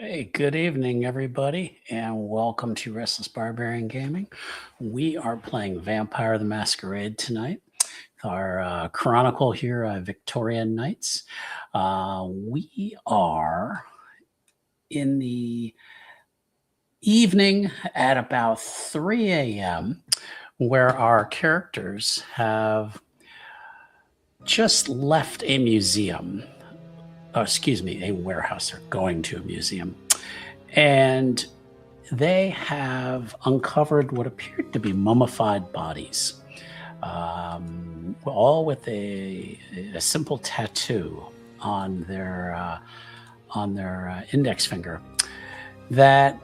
Hey, good evening, everybody, and welcome to Restless Barbarian Gaming. We are playing Vampire the Masquerade tonight. Our chronicle here, Victorian Knights. We are in the evening at about 3 a.m., where our characters have just left a museum. Excuse me, a warehouse. They're going to a museum. And they have uncovered what appeared to be mummified bodies, all with a simple tattoo on their index finger that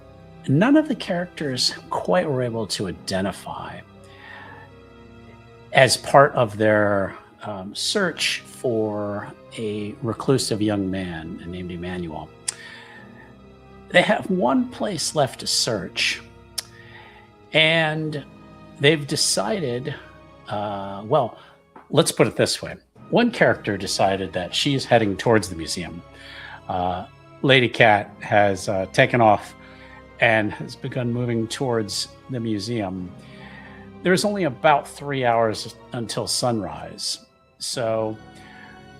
none of the characters quite were able to identify as part of their search for a reclusive young man named Emmanuel. They have one place left to search, and they've decided, well, let's put it this way. One character decided that she's heading towards the museum. Lady Cat has taken off and has begun moving towards the museum. There's only about 3 hours until sunrise, so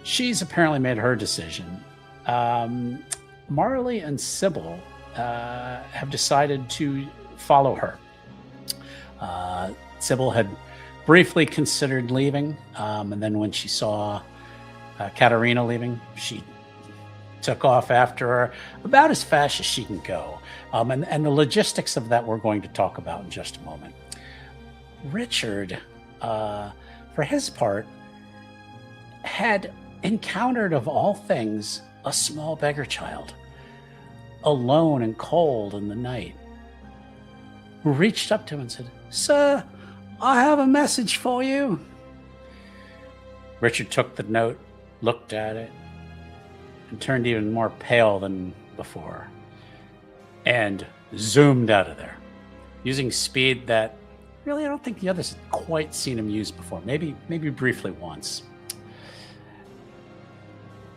she's apparently made her decision. Marley and Sybyl have decided to follow her. Sybyl had briefly considered leaving, and then when she saw Katerina leaving, she took off after her about as fast as she can go. And the logistics of that we're going to talk about in just a moment. Richard, for his part, had encountered, of all things, a small beggar child, alone and cold in the night, who reached up to him and said, "Sir, I have a message for you." Richard took the note, looked at it, and turned even more pale than before, and zoomed out of there, using speed that really I don't think the others had quite seen him use before, maybe briefly once.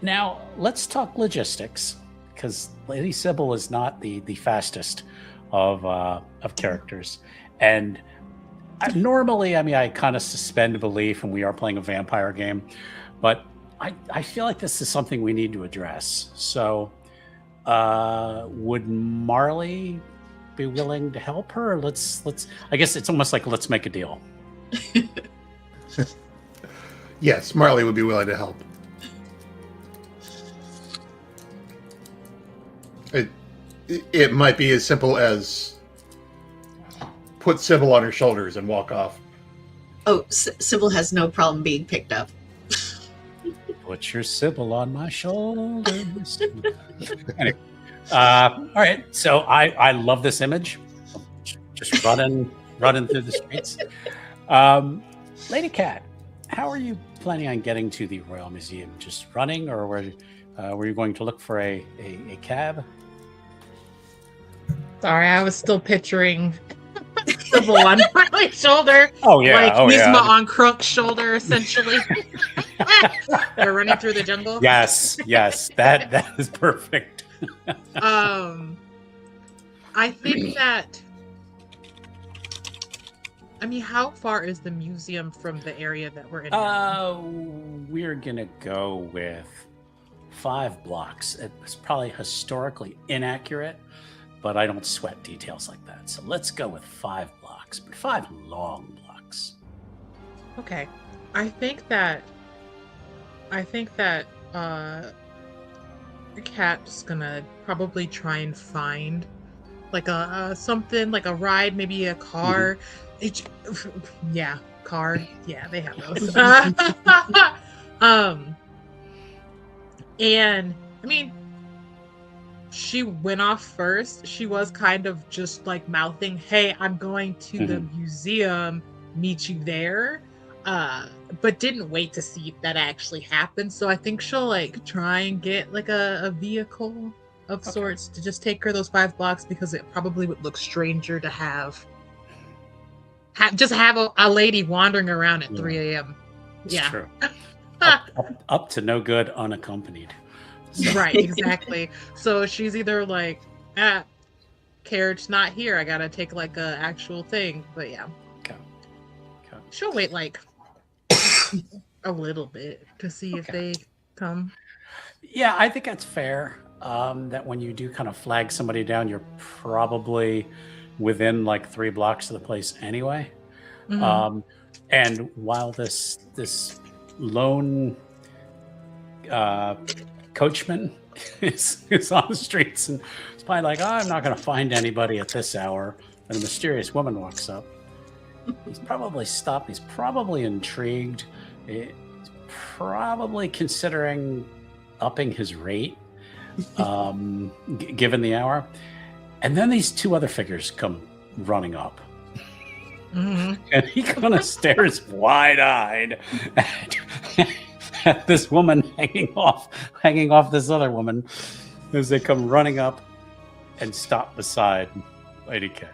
Now, let's talk logistics, because Lady Sybyl is not the fastest of characters. And normally, I kind of suspend belief, and we are playing a vampire game, but I feel like this is something we need to address. So, would Marley be willing to help her? Let's. I guess it's almost like let's make a deal. Yes, Marley would be willing to help. It might be as simple as put Sybyl on her shoulders and walk off. Oh, Sybyl has no problem being picked up. Put your Sybyl on my shoulders. Anyway, all right. So I love this image. Just running through the streets. Lady Cat, how are you planning on getting to the Royal Museum? Just running, or were you going to look for a cab? Sorry, I was still picturing Sybyl on my shoulder. Oh yeah, like Yzma on Crook's shoulder, essentially. They're running through the jungle. Yes, that is perfect. I think that. How far is the museum from the area that we're in? We're gonna go with 5 blocks. It's probably historically inaccurate, but I don't sweat details like that. So let's go with 5 blocks, but 5 long blocks. Okay. I think that Cat's gonna probably try and find like a something, like a ride, maybe a car. Car. Yeah, they have those. And she went off first. She was kind of just like mouthing, "Hey, I'm going to the museum, meet you there," but didn't wait to see if that actually happened. So I think she'll like try and get like a vehicle of sorts to just take her those 5 blocks, because it probably would look stranger to have a lady wandering around at 3 a.m. It's true. up to no good unaccompanied. Right, exactly. So she's either like, carriage not here. I gotta take like a actual thing. But yeah, Okay. Okay. she'll wait like a little bit to see if Okay. they come. Yeah, I think that's fair. That when you do kind of flag somebody down, you're probably within like 3 blocks of the place anyway. Mhm. And while this lone coachman is on the streets and it's probably like, oh, I'm not going to find anybody at this hour, and a mysterious woman walks up. He's probably stopped. He's probably intrigued. He's probably considering upping his rate, given the hour. And then these 2 other figures come running up. Mhm. And he kind of stares wide-eyed at this woman hanging off this other woman as they come running up and stop beside Lady K.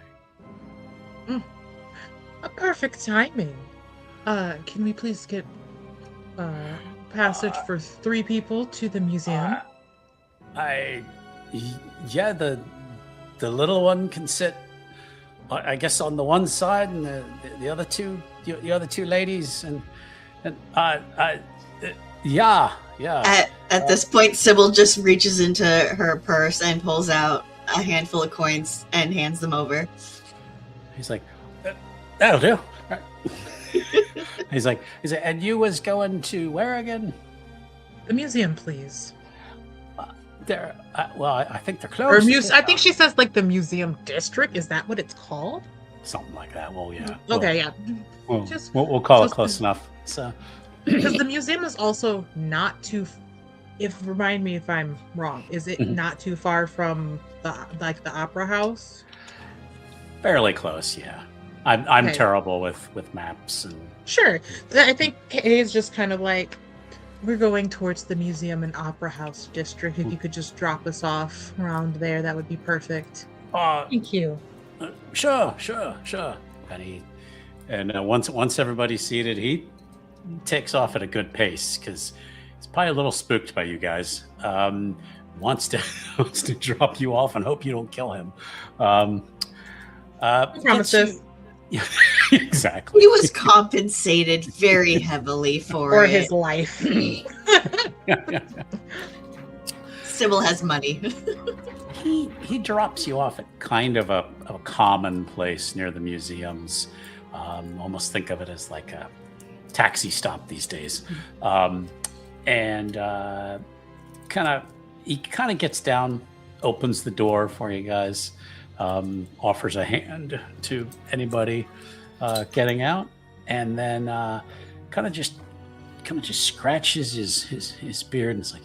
A perfect timing. Can we please get passage for 3 people to the museum? Yeah, the little one can sit, I guess, on the one side, and the other two ladies, and yeah. At this point, Sybil just reaches into her purse and pulls out a handful of coins and hands them over. He's like, that'll do. He's like, and you was going to where again? The museum, please. They're well, I think they're Or closed. I think she says like the museum district. Is that what it's called? Something like that. Well, yeah. Okay, yeah. We'll call it just- close enough. So, Because the museum is also not too. Remind me if I'm wrong. Is it Mhm. not too far from the opera house? fairly close. Yeah. I'm Okay. terrible with maps and. Sure. I think Kay is just kind of like, we're going towards the museum and opera house district. If you could just drop us off around there, that would be perfect. Thank you. Sure. And once everybody's seated, he takes off at a good pace because he's probably a little spooked by you guys. Wants to drop you off and hope you don't kill him. Promises. Yeah, exactly. He was compensated very heavily for it. his life. Sybil has money. He drops you off at kind of a common place near the museums. Almost think of it as like a taxi stop these days. And he kind of gets down, opens the door for you guys, offers a hand to anybody getting out, and then kind of just scratches his beard and it's like,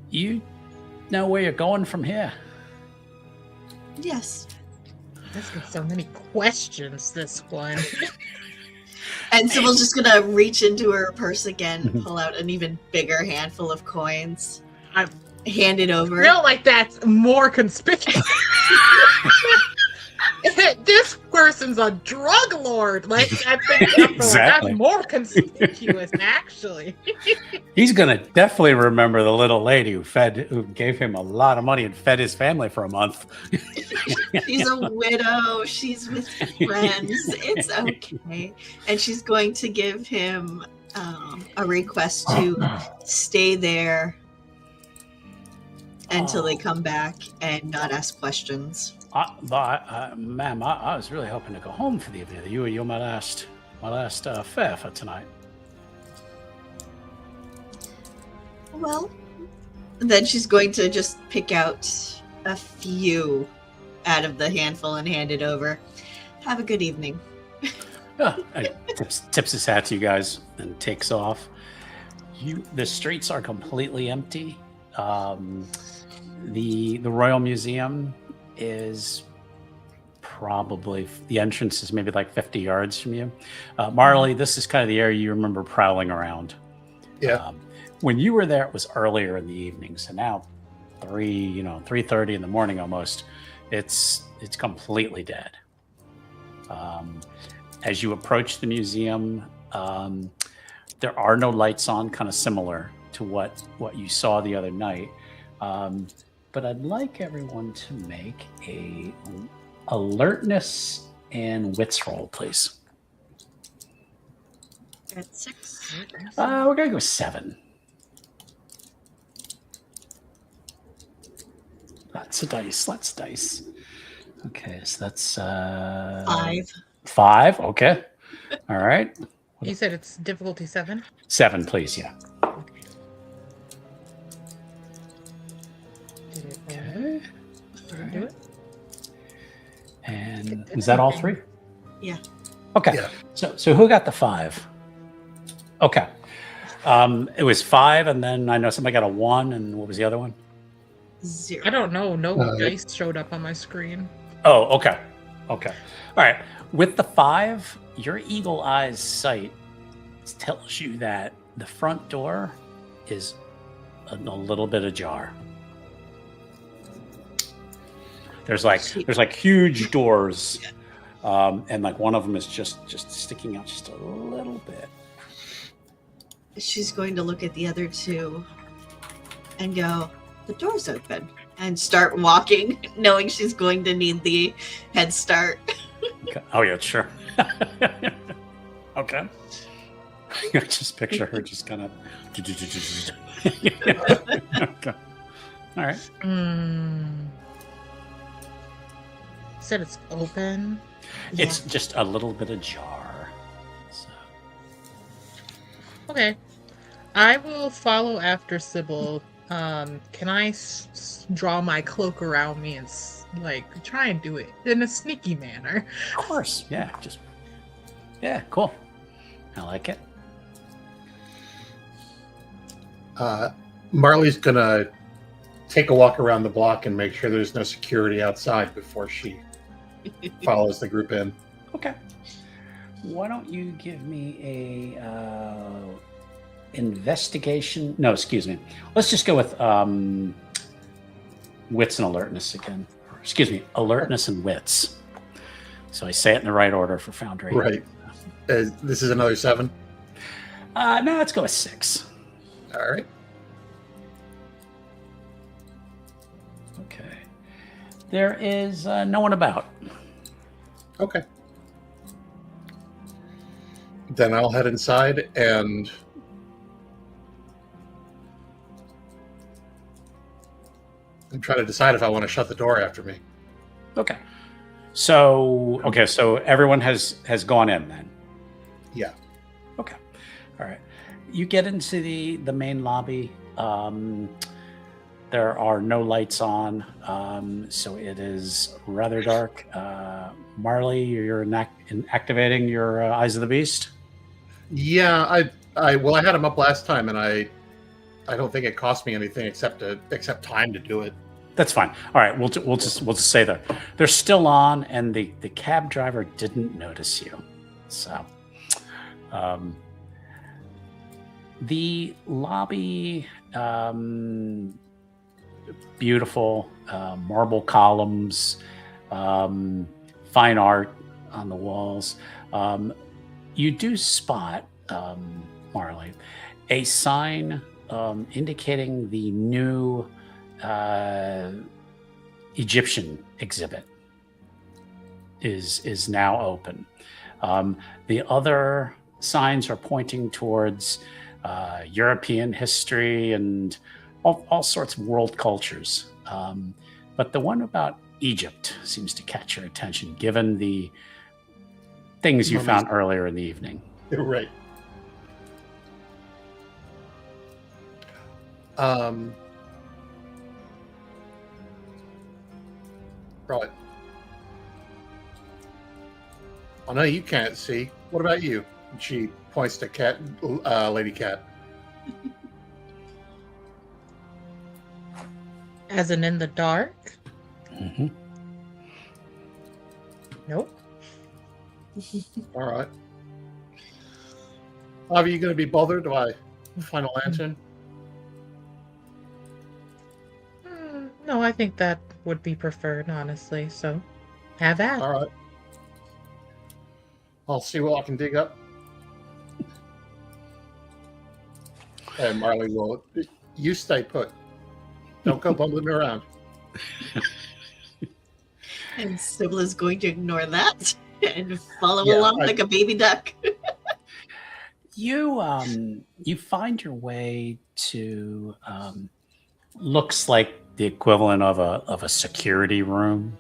you know where you're going from here? Yes. There's been so many questions, this one. And Sybil's just gonna reach into her purse again, pull out an even bigger handful of coins, hand it over. I feel like that's more conspicuous. This person's a drug lord. Like, I think Exactly. that's more conspicuous, actually. He's gonna definitely remember the little lady who gave him a lot of money and fed his family for a month. She's a widow. She's with friends. It's okay. And she's going to give him a request to stay there until they come back and not ask questions. Ma'am, I was really hoping to go home for the evening. You were my last fare for tonight. Well, then she's going to just pick out a few out of the handful and hand it over. Have a good evening. He tips his hat to you guys and takes off. The streets are completely empty. The Royal Museum is probably, the entrance is maybe like 50 yards from you. Marley, this is kind of the area you remember prowling around. Yeah. When you were there, it was earlier in the evening. So now 3:30 in the morning almost, it's completely dead. As you approach the museum, there are no lights on, kind of similar to what you saw the other night. But I'd like everyone to make a alertness and wits roll, please. At 6. We're gonna go 7. Lots of dice. Lots of dice. Okay, so that's 5. 5. Okay. All right. You said it's difficulty 7? 7, please. Yeah. Did it roll? Okay. Did it do it? And is that all 3? Yeah. Okay. Yeah. So who got the 5? Okay. It was 5, and then I know somebody got a 1, and what was the other one? 0. I don't know. No dice showed up on my screen. Oh, okay. Okay. All right. With the 5, your eagle eye's sight tells you that the front door is a little bit ajar. There's like huge doors, and like one of them is just sticking out just a little bit. She's going to look at the other 2 and go, the door's open, and start walking, knowing she's going to need the head start. Okay. Oh yeah, sure. Okay. I just picture her just kind of. Okay. All right. Said it's open. It's just a little bit ajar. So. Okay. I will follow after Sybil. Can I draw my cloak around me and try and do it in a sneaky manner? Of course. Yeah. Yeah. Cool. I like it. Marley's gonna take a walk around the block and make sure there's no security outside before she follows the group in. Okay. Why don't you give me a investigation? No, excuse me. Let's just go with wits and alertness again. Excuse me, alertness and wits. So I say it in the right order for Foundry. Right. This is another 7. No, let's go with 6. All right. Okay. There is no one about. Okay. Then I'll head inside and try to decide if I want to shut the door after me. Okay. So everyone has gone in then. Yeah. Okay. All right. You get into the main lobby. There are no lights on, so it is rather dark. Marley, you're activating your Eyes of the Beast. Yeah, I had them up last time, and I don't think it cost me anything except time to do it. That's fine. All right, we'll just say they're still on, and the cab driver didn't notice you. So, the lobby, beautiful marble columns, fine art on the walls. You do spot, Marley, a sign indicating the new Egyptian exhibit is now open. The other signs are pointing towards European history and all sorts of world cultures. But the one about Egypt seems to catch your attention, given the things you found earlier in the evening. Right. Right. Oh, no, you can't see. What about you? She points to Lady Cat. As in the dark? Mm-hmm. Nope. All right. Are you going to be bothered by Final Lantern? No, I think that would be preferred, honestly. So, have at. All right. I'll see what I can dig up. And Marley will. You stay put. Don't go bumbling around. And Sybyl is going to ignore that and follow Yeah, along like a baby duck. You find your way to looks like the equivalent of a security room.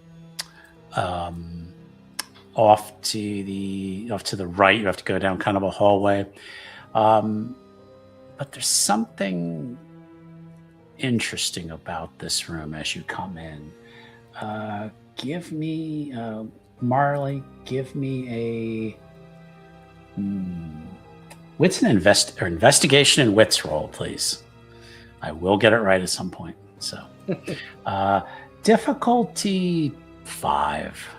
Off to the right, you have to go down kind of a hallway. But there's something interesting about this room as you come in. Give me, Marley, give me a wits and investigation and wits roll, please. I will get it right at some point. So, difficulty 5.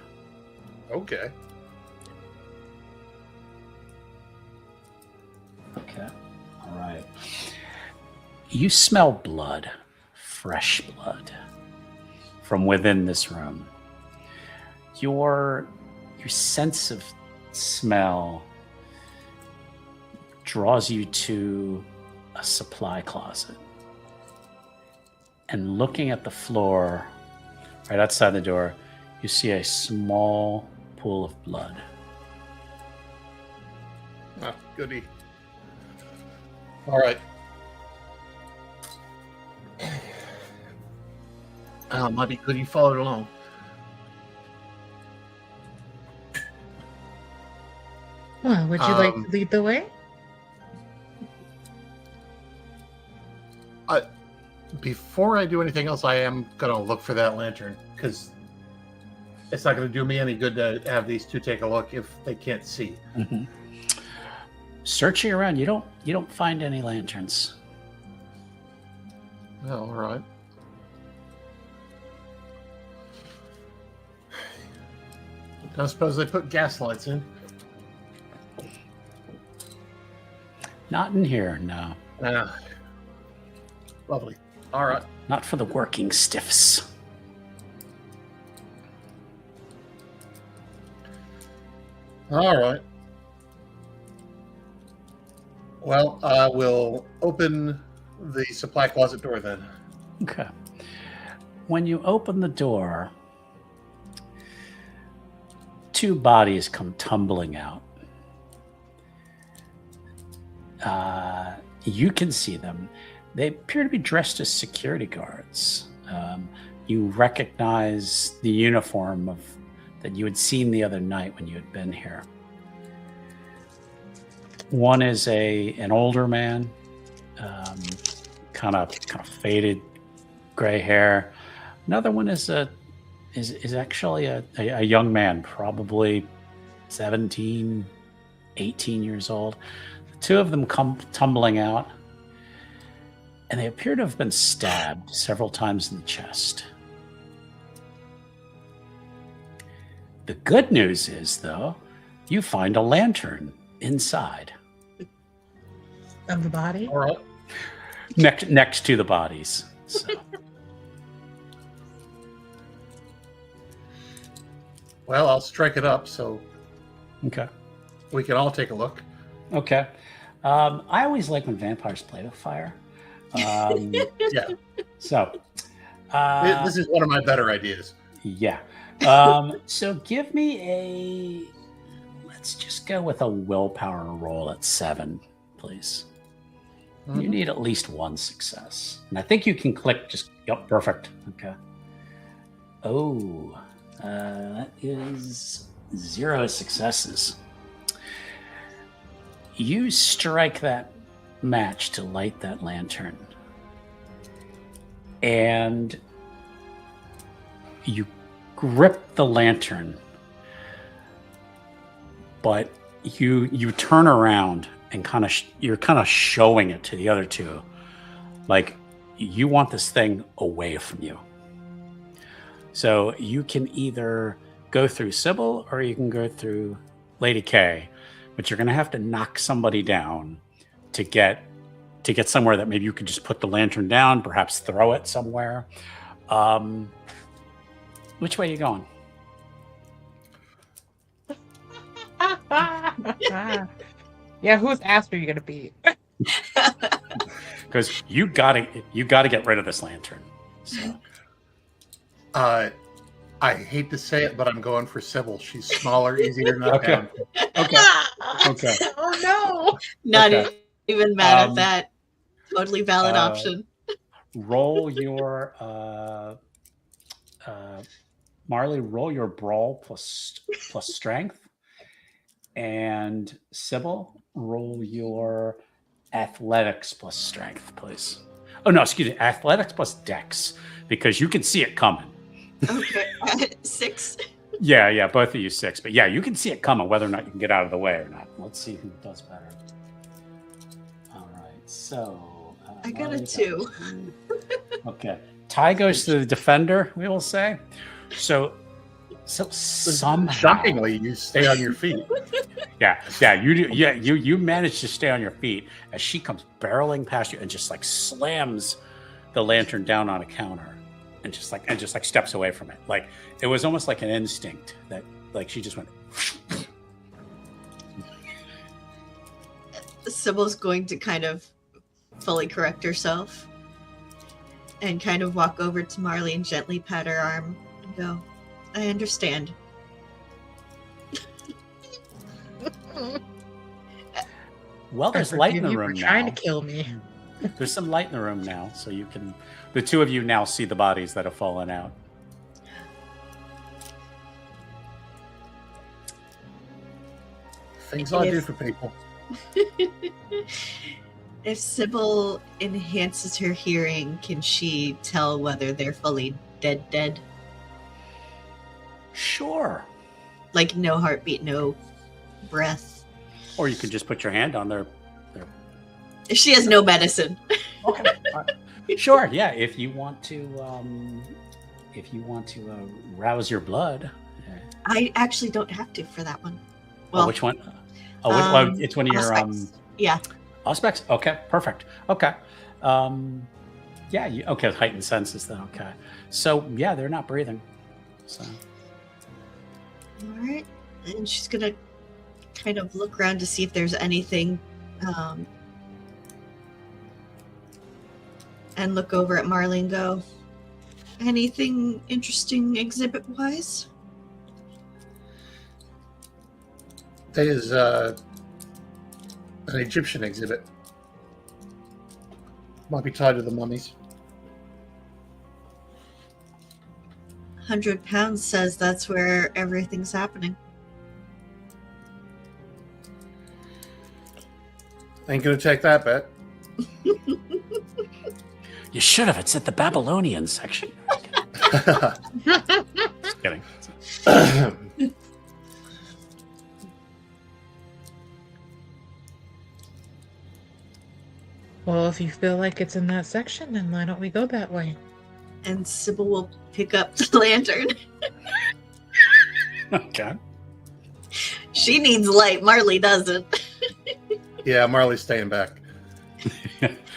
Okay. Okay. All right. You smell blood, fresh blood, from within this room. Your sense of smell draws you to a supply closet. And looking at the floor right outside the door, you see a small pool of blood. Ah, goody. All right. Might be good you followed along. Well, would you like to lead the way? Before I do anything else, I am gonna look for that lantern because it's not gonna do me any good to have these two take a look if they can't see. Mm-hmm. Searching around, you don't find any lanterns. Oh, all right. I suppose they put gas lights in. Not in here, no. Lovely. All right. Not for the working stiffs. All right. Well, I will open the supply closet door then. Okay. When you open the door, 2 bodies come tumbling out. You can see them. They appear to be dressed as security guards. You recognize the uniform that you had seen the other night when you had been here. One is an older man, kind of faded gray hair. Another one is actually a young man, probably 17, 18 years old. The 2 of them come tumbling out, and they appear to have been stabbed several times in the chest. The good news is, though, you find a lantern inside. Of the body? All right. Next to the bodies. So. Well, I'll strike it up so Okay. we can all take a look. Okay. I always like when vampires play with fire. Yeah. So. This is one of my better ideas. Yeah. So give me let's just go with a willpower roll at 7, please. Mm-hmm. You need at least 1 success. And I think you can click yep, perfect. Okay. Oh, that is 0 successes. You strike that match to light that lantern. And you grip the lantern, but you turn around and you're kind of showing it to the other 2, like you want this thing away from you. So you can either go through Sybyl or you can go through Lady K, but you're going to have to knock somebody down to get somewhere that maybe you could just put the lantern down, perhaps throw it somewhere. Which way are you going? Yeah, whose ass are you gonna beat? because you gotta get rid of this lantern. So. I hate to say it, but I'm going for Sybil. She's smaller, easier to knock down. Okay. Okay. Oh no. Not Okay. even mad at that. Totally valid option. Roll your Marley. Roll your brawl plus strength, and Sybil, roll your athletics plus strength, please. Oh no, excuse me, athletics plus dex, because you can see it coming. Okay, 6. Yeah, both of you 6. But yeah, you can see it coming, whether or not you can get out of the way or not. Let's see who does better. All right, so I got a Marley 2. Okay, tie goes to the defender. We will say. So somehow, Shockingly, you stay on your feet. yeah, you do. Yeah, you manage to stay on your feet as she comes barreling past you and just like slams the lantern down on a counter. And just like steps away from it. Like it was almost like an instinct that like she just went. Sybil's going to kind of fully correct herself and kind of walk over to Marley and gently pat her arm and go, I understand. Well, there's light in the You room were trying now. to kill me. There's some light in the room now, so you can. The two of you now see the bodies that have fallen out. Things I do for people. If Sybil enhances her hearing, can she tell whether they're fully dead? Sure. Like no heartbeat, no breath. Or you can just put your hand on their. She has no medicine. Okay. Sure. Yeah. If you want to, rouse your blood. I actually don't have to for that one. Well, which one? Oh, it's one of your Auspex. Yeah. Auspex? Okay, perfect. Okay. Yeah, okay, heightened senses then, okay. So yeah, they're not breathing. So All right. And she's gonna kind of look around to see if there's anything and look over at Marley and go, anything interesting exhibit wise? There's an Egyptian exhibit. Might be tied to the mummies. 100 pounds says that's where everything's happening. Ain't gonna take that bet. you should have. It's at the Babylonian section. Just kidding. Well, if you feel like it's in that section, then why don't we go that way? And Sybil will pick up the lantern. Okay. She needs light. Marley doesn't. Yeah, Marley's staying back.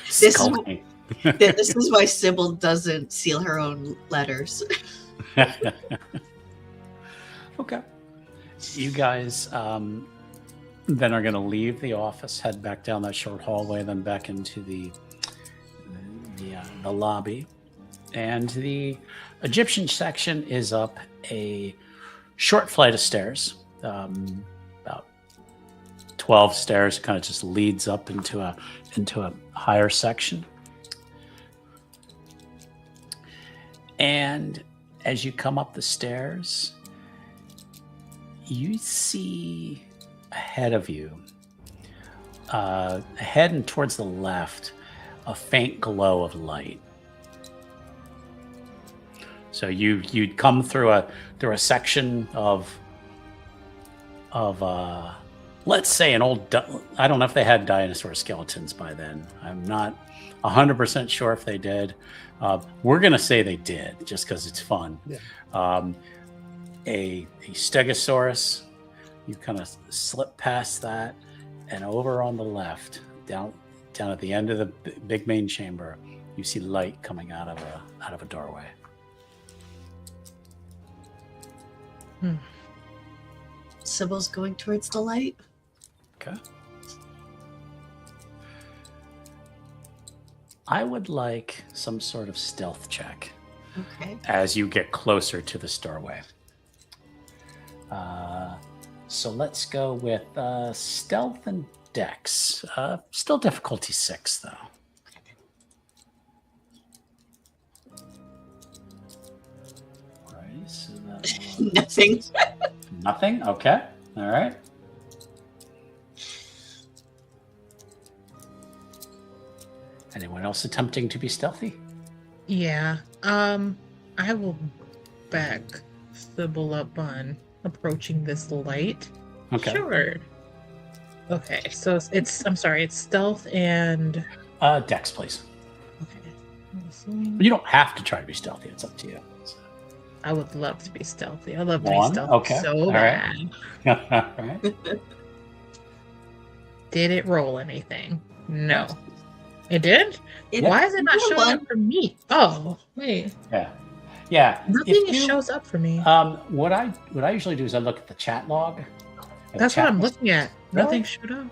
Skulking. This is why Sybil doesn't seal her own letters. Okay. You guys then are going to leave the office, head back down that short hallway, then back into the lobby. And the Egyptian section is up a short flight of stairs, about 12 stairs, kind of just leads up into a higher section. And as you come up the stairs, you see ahead of you, ahead and towards the left, a faint glow of light. So you'd come through a section of let's say an old, I don't know if they had dinosaur skeletons by then. I'm not 100% sure if they did. We're gonna say they did, just because it's fun. Yeah. A stegosaurus. You kind of slip past that, and over on the left, down at the end of the big main chamber, you see light coming out of a doorway. Sybil's going towards the light. Okay. I would like some sort of stealth check Okay. as you get closer to this doorway. So let's go with stealth and dex. Still difficulty 6, though. Alrighty, so that Nothing. nothing? Okay. All right. Anyone else attempting to be stealthy? Yeah. I will back Sybyl up on approaching this light. Okay. Sure. Okay, so I'm sorry, it's stealth and Dex, please. okay. I'm assuming- You don't have to try to be stealthy. It's up to you. I would love to be stealthy. I love to One, be stealthy okay, so all right. bad. All right. Did it roll anything? No. It did? It- Why is it not you showing won. up for me? Oh, wait. Yeah. Yeah. Nothing If you- shows up for me. What I usually do is I look at the chat log. That's what I'm looking at. Really? Nothing showed up.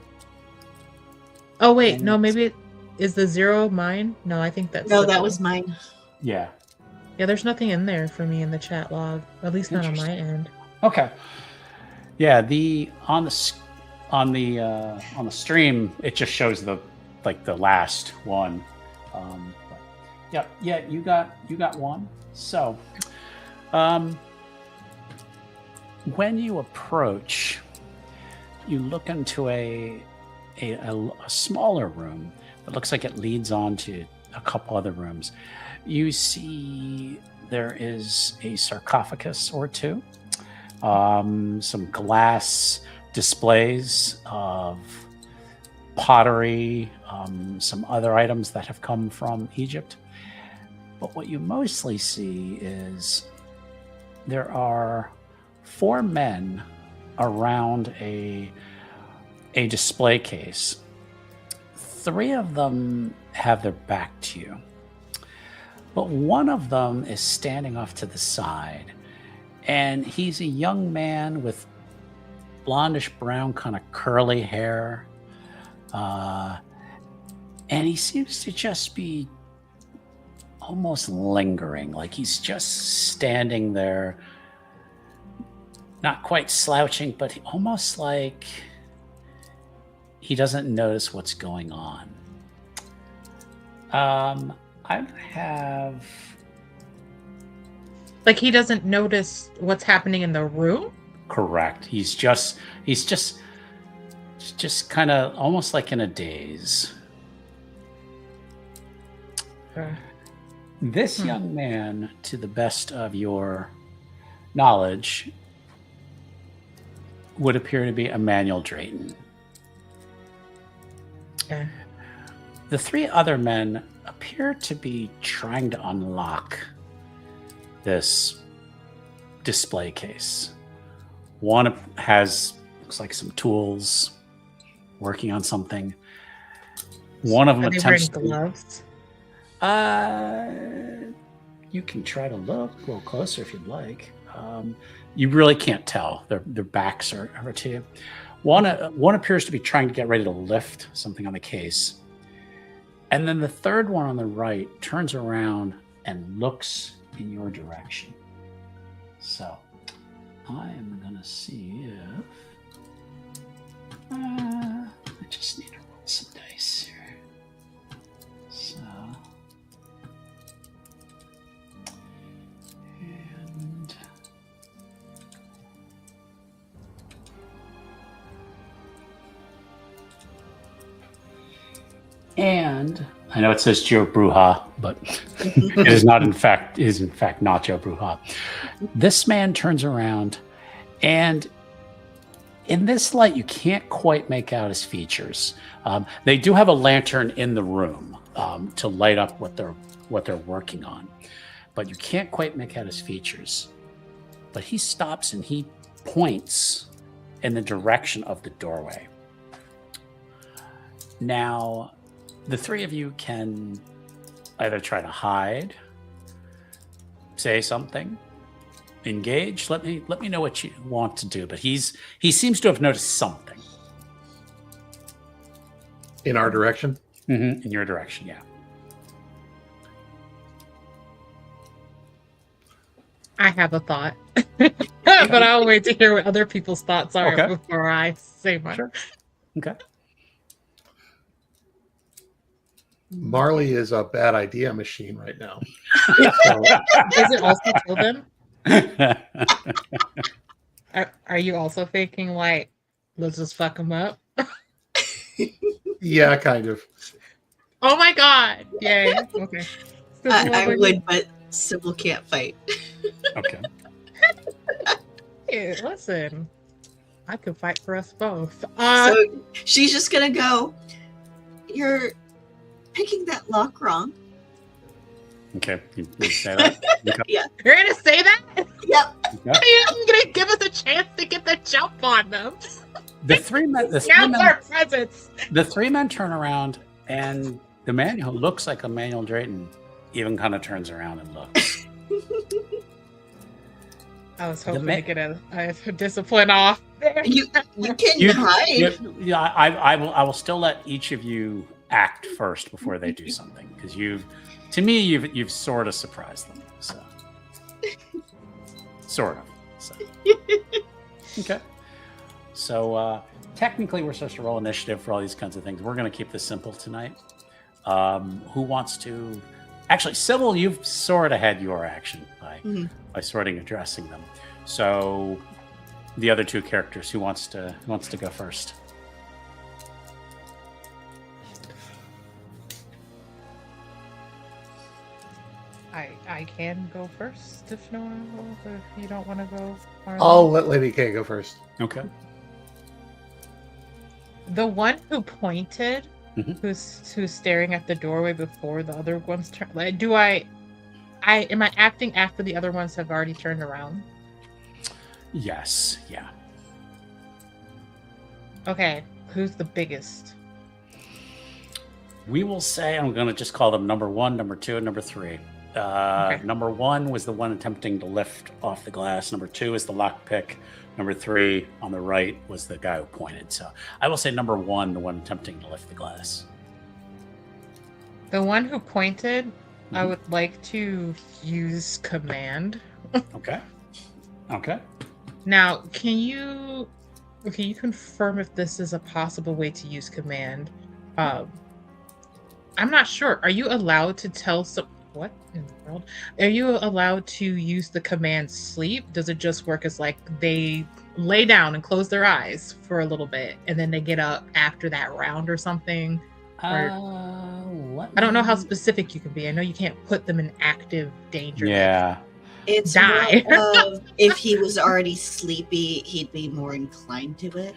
Oh wait, no, And- maybe is the 0 mine? No, I think that's No, Sybyl. that was mine. Yeah. Yeah, there's nothing in there for me in the chat log. At least not on my Interesting. end. Okay. Yeah. On the stream, it just shows the last one. But yeah. You got one. So, when you approach, you look into a smaller room that looks like it leads on to a couple other rooms. You see there is a sarcophagus or two, some glass displays of pottery, some other items that have come from Egypt. But what you mostly see is there are 4 men around a display case. 3 of them have their back to you, but one of them is standing off to the side, and he's a young man with blondish brown kind of curly hair, and he seems to just be almost lingering, like he's just standing there, not quite slouching, but almost like he doesn't notice what's going on. I have Like he doesn't notice what's happening in the room? correct. He's just kind of almost like in a daze. Okay. This young man, to the best of your knowledge, would appear to be Emmanuel Drayton. Okay. The 3 other men appear to be trying to unlock this display case. One looks like some tools, working on something. One of them Are they attempts wearing gloves? You can try to look a little closer if you'd like. You really can't tell. Their backs are to you. One appears to be trying to get ready to lift something on the case. And then the third one on the right turns around and looks in your direction. So I am going to see if... I just need to roll some dice here. So... And... And I know it says Joe Bruja, but it is not in fact not Joe Bruja. This man turns around, and in this light, you can't quite make out his features. They do have a lantern in the room to light up what they're working on, but you can't quite make out his features. But he stops and he points in the direction of the doorway. Now, the 3 of you can either try to hide, say something, engage. Let me know what you want to do. But he seems to have noticed something In our direction? in your direction. Yeah. I have a thought, but I'll wait to hear what other people's thoughts are Okay. before I say mine. Sure. Okay. Marley is a bad idea machine right now. Is it also children? Are you also thinking like, let's just fuck them up? Yeah, kind of. Oh my god! Yay! Okay. I would, but Sybil can't fight. Okay. Hey, listen, I could fight for us both. So she's just gonna go, you're picking that lock wrong. Okay. You say that? Okay. You're gonna say that? Yep. You're gonna give us a chance to get the jump on them. The three men. Our presence. The three men turn around, and the man who looks like Emmanuel Drayton even kind of turns around and looks. I was hoping to get a discipline off there. You can hide. Yeah, I will still let each of you act first before they do something, because you've sort of surprised them. So sort of. So. Okay. So technically, we're supposed to roll initiative for all these kinds of things. We're going to keep this simple tonight. Who wants to? Actually, Sybil, you've sort of had your action by sorting addressing them. So the other two characters, who wants to go first? I can go first if you don't want to go. I'll let Lady K go first. Okay. The one who pointed, who's staring at the doorway before the other ones turn. Like, am I acting after the other ones have already turned around? Yes. Yeah. Okay. Who's the biggest? We will say, I'm going to just call them number 1, number 2, and number 3. Okay. Number 1 was the one attempting to lift off the glass. Number 2 is the lockpick. Number 3 on the right was the guy who pointed. So I will say number 1, the one attempting to lift the glass. The one who pointed, I would like to use command. Okay. Okay. Now, can you confirm if this is a possible way to use command? I'm not sure. Are you allowed to tell what in the world? Are you allowed to use the command sleep? Does it just work as like they lay down and close their eyes for a little bit and then they get up after that round or something? I don't know how specific you can be. I know you can't put them in active danger. Yeah. It's Die. more of if he was already sleepy, he'd be more inclined to it.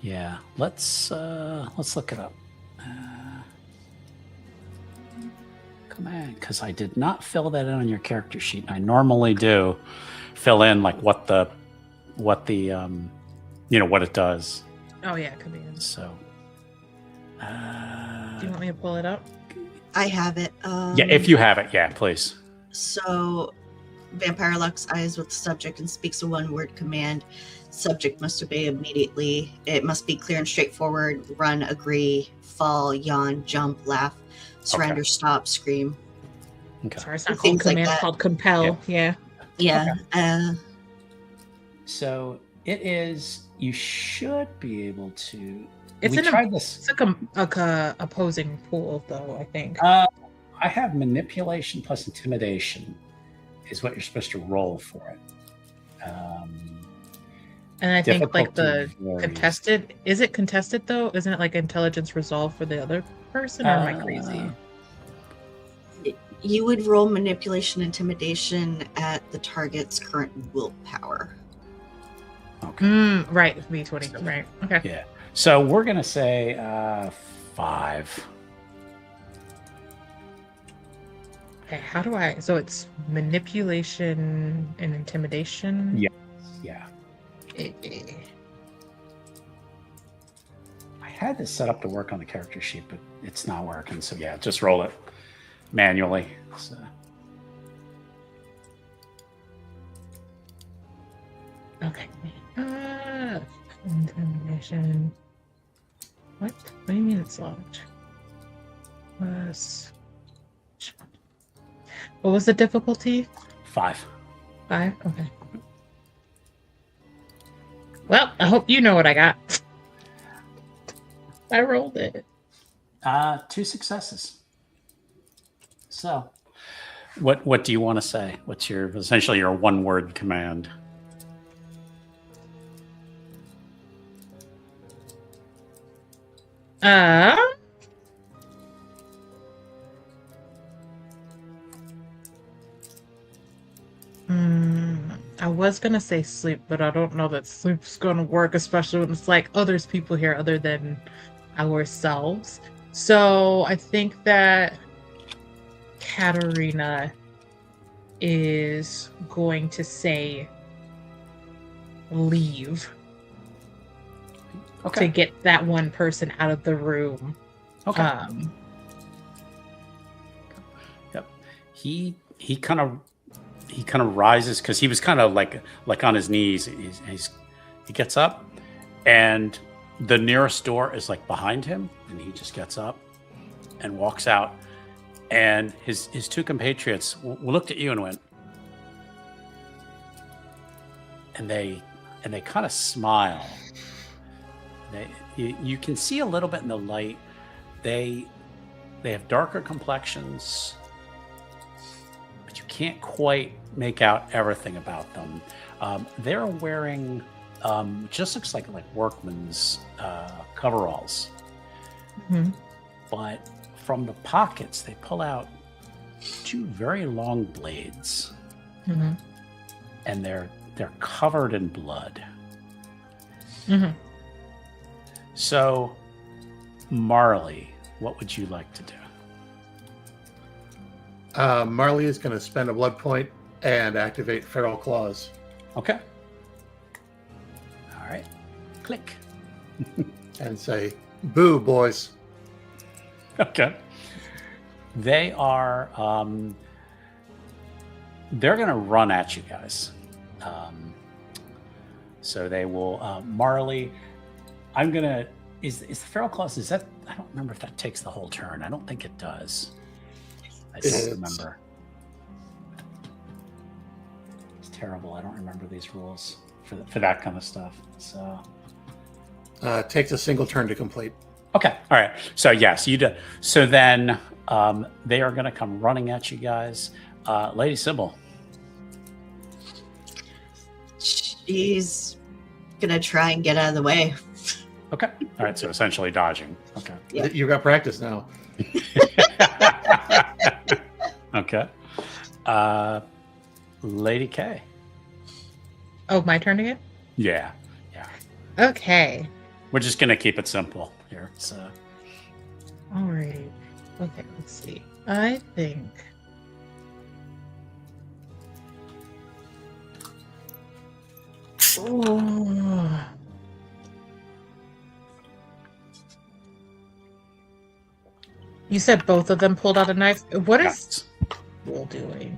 Yeah. Let's look it up. Command, because I did not fill that in on your character sheet. I normally do fill in like what the what it does. Oh yeah, command. So do you want me to pull it up? I have it. yeah, if you have it, yeah, please. So, vampire locks eyes with the subject and speaks a one-word command. Subject must obey immediately. It must be clear and straightforward. Run, agree, fall, yawn, jump, laugh, surrender, stop, scream. Okay. Sorry, it's not called Things like command, it's that. called compel. Yeah. Yeah. So it is. You should be able to. It's we an tried this. It's like a opposing pool, though. I think. I have manipulation plus intimidation is what you're supposed to roll for it. And I think like the difficulty varies. contested, is it contested though? Isn't it like intelligence resolve for the other person, or am I crazy? You would roll manipulation intimidation at the target's current willpower. Okay. Right, B20. Right. Okay. Yeah. So we're gonna say 5. Okay. How do I? So it's manipulation and intimidation. Yeah. Yeah. Eh. I had this set up to work on the character sheet, but it's not working. So yeah, just roll it manually. So. Okay. Intimidation. What? What do you mean it's locked? What was the difficulty? 5. 5? Okay. Well, I hope you know what I got. I rolled it. 2 successes. So, what do you want to say? What's essentially your one-word command? I was gonna say sleep, but I don't know that sleep's gonna work, especially when it's like, oh, there's people here other than ourselves. So I think that Katerina is going to say leave to get that one person out of the room. Okay. Yep. He kind of rises because he was kind of like on his knees. He gets up, and the nearest door is like behind him, and he just gets up and walks out. And his 2 compatriots looked at you and went, and they kind of smile. You can see a little bit in the light. They have darker complexions, but you can't quite make out everything about them. They're wearing just looks like workman's coveralls, but from the pockets they pull out 2 very long blades, and they're covered in blood. So, Marley, what would you like to do? Marley is going to spend a blood point and activate Feral Claws. Okay. All right. Click. And say, boo, boys. Okay. They are, they're going to run at you guys. So they will, Marley, I'm going to, is the Feral Claws, is that, I don't remember if that takes the whole turn. I don't think it does. I don't remember. It's terrible. I don't remember these rules for that kind of stuff. So takes a single turn to complete. Okay. All right. So yes, you do. So then they are going to come running at you guys. Lady Sybyl. She's gonna try and get out of the way. Okay. All right. So essentially dodging. Okay. Yeah. You got practice now. Okay. Lady K. Oh, my turn again? Yeah. Yeah. Okay. We're just going to keep it simple here. So. Alrighty. Okay, let's see. I think... Oh. You said both of them pulled out a knife. What is Will doing?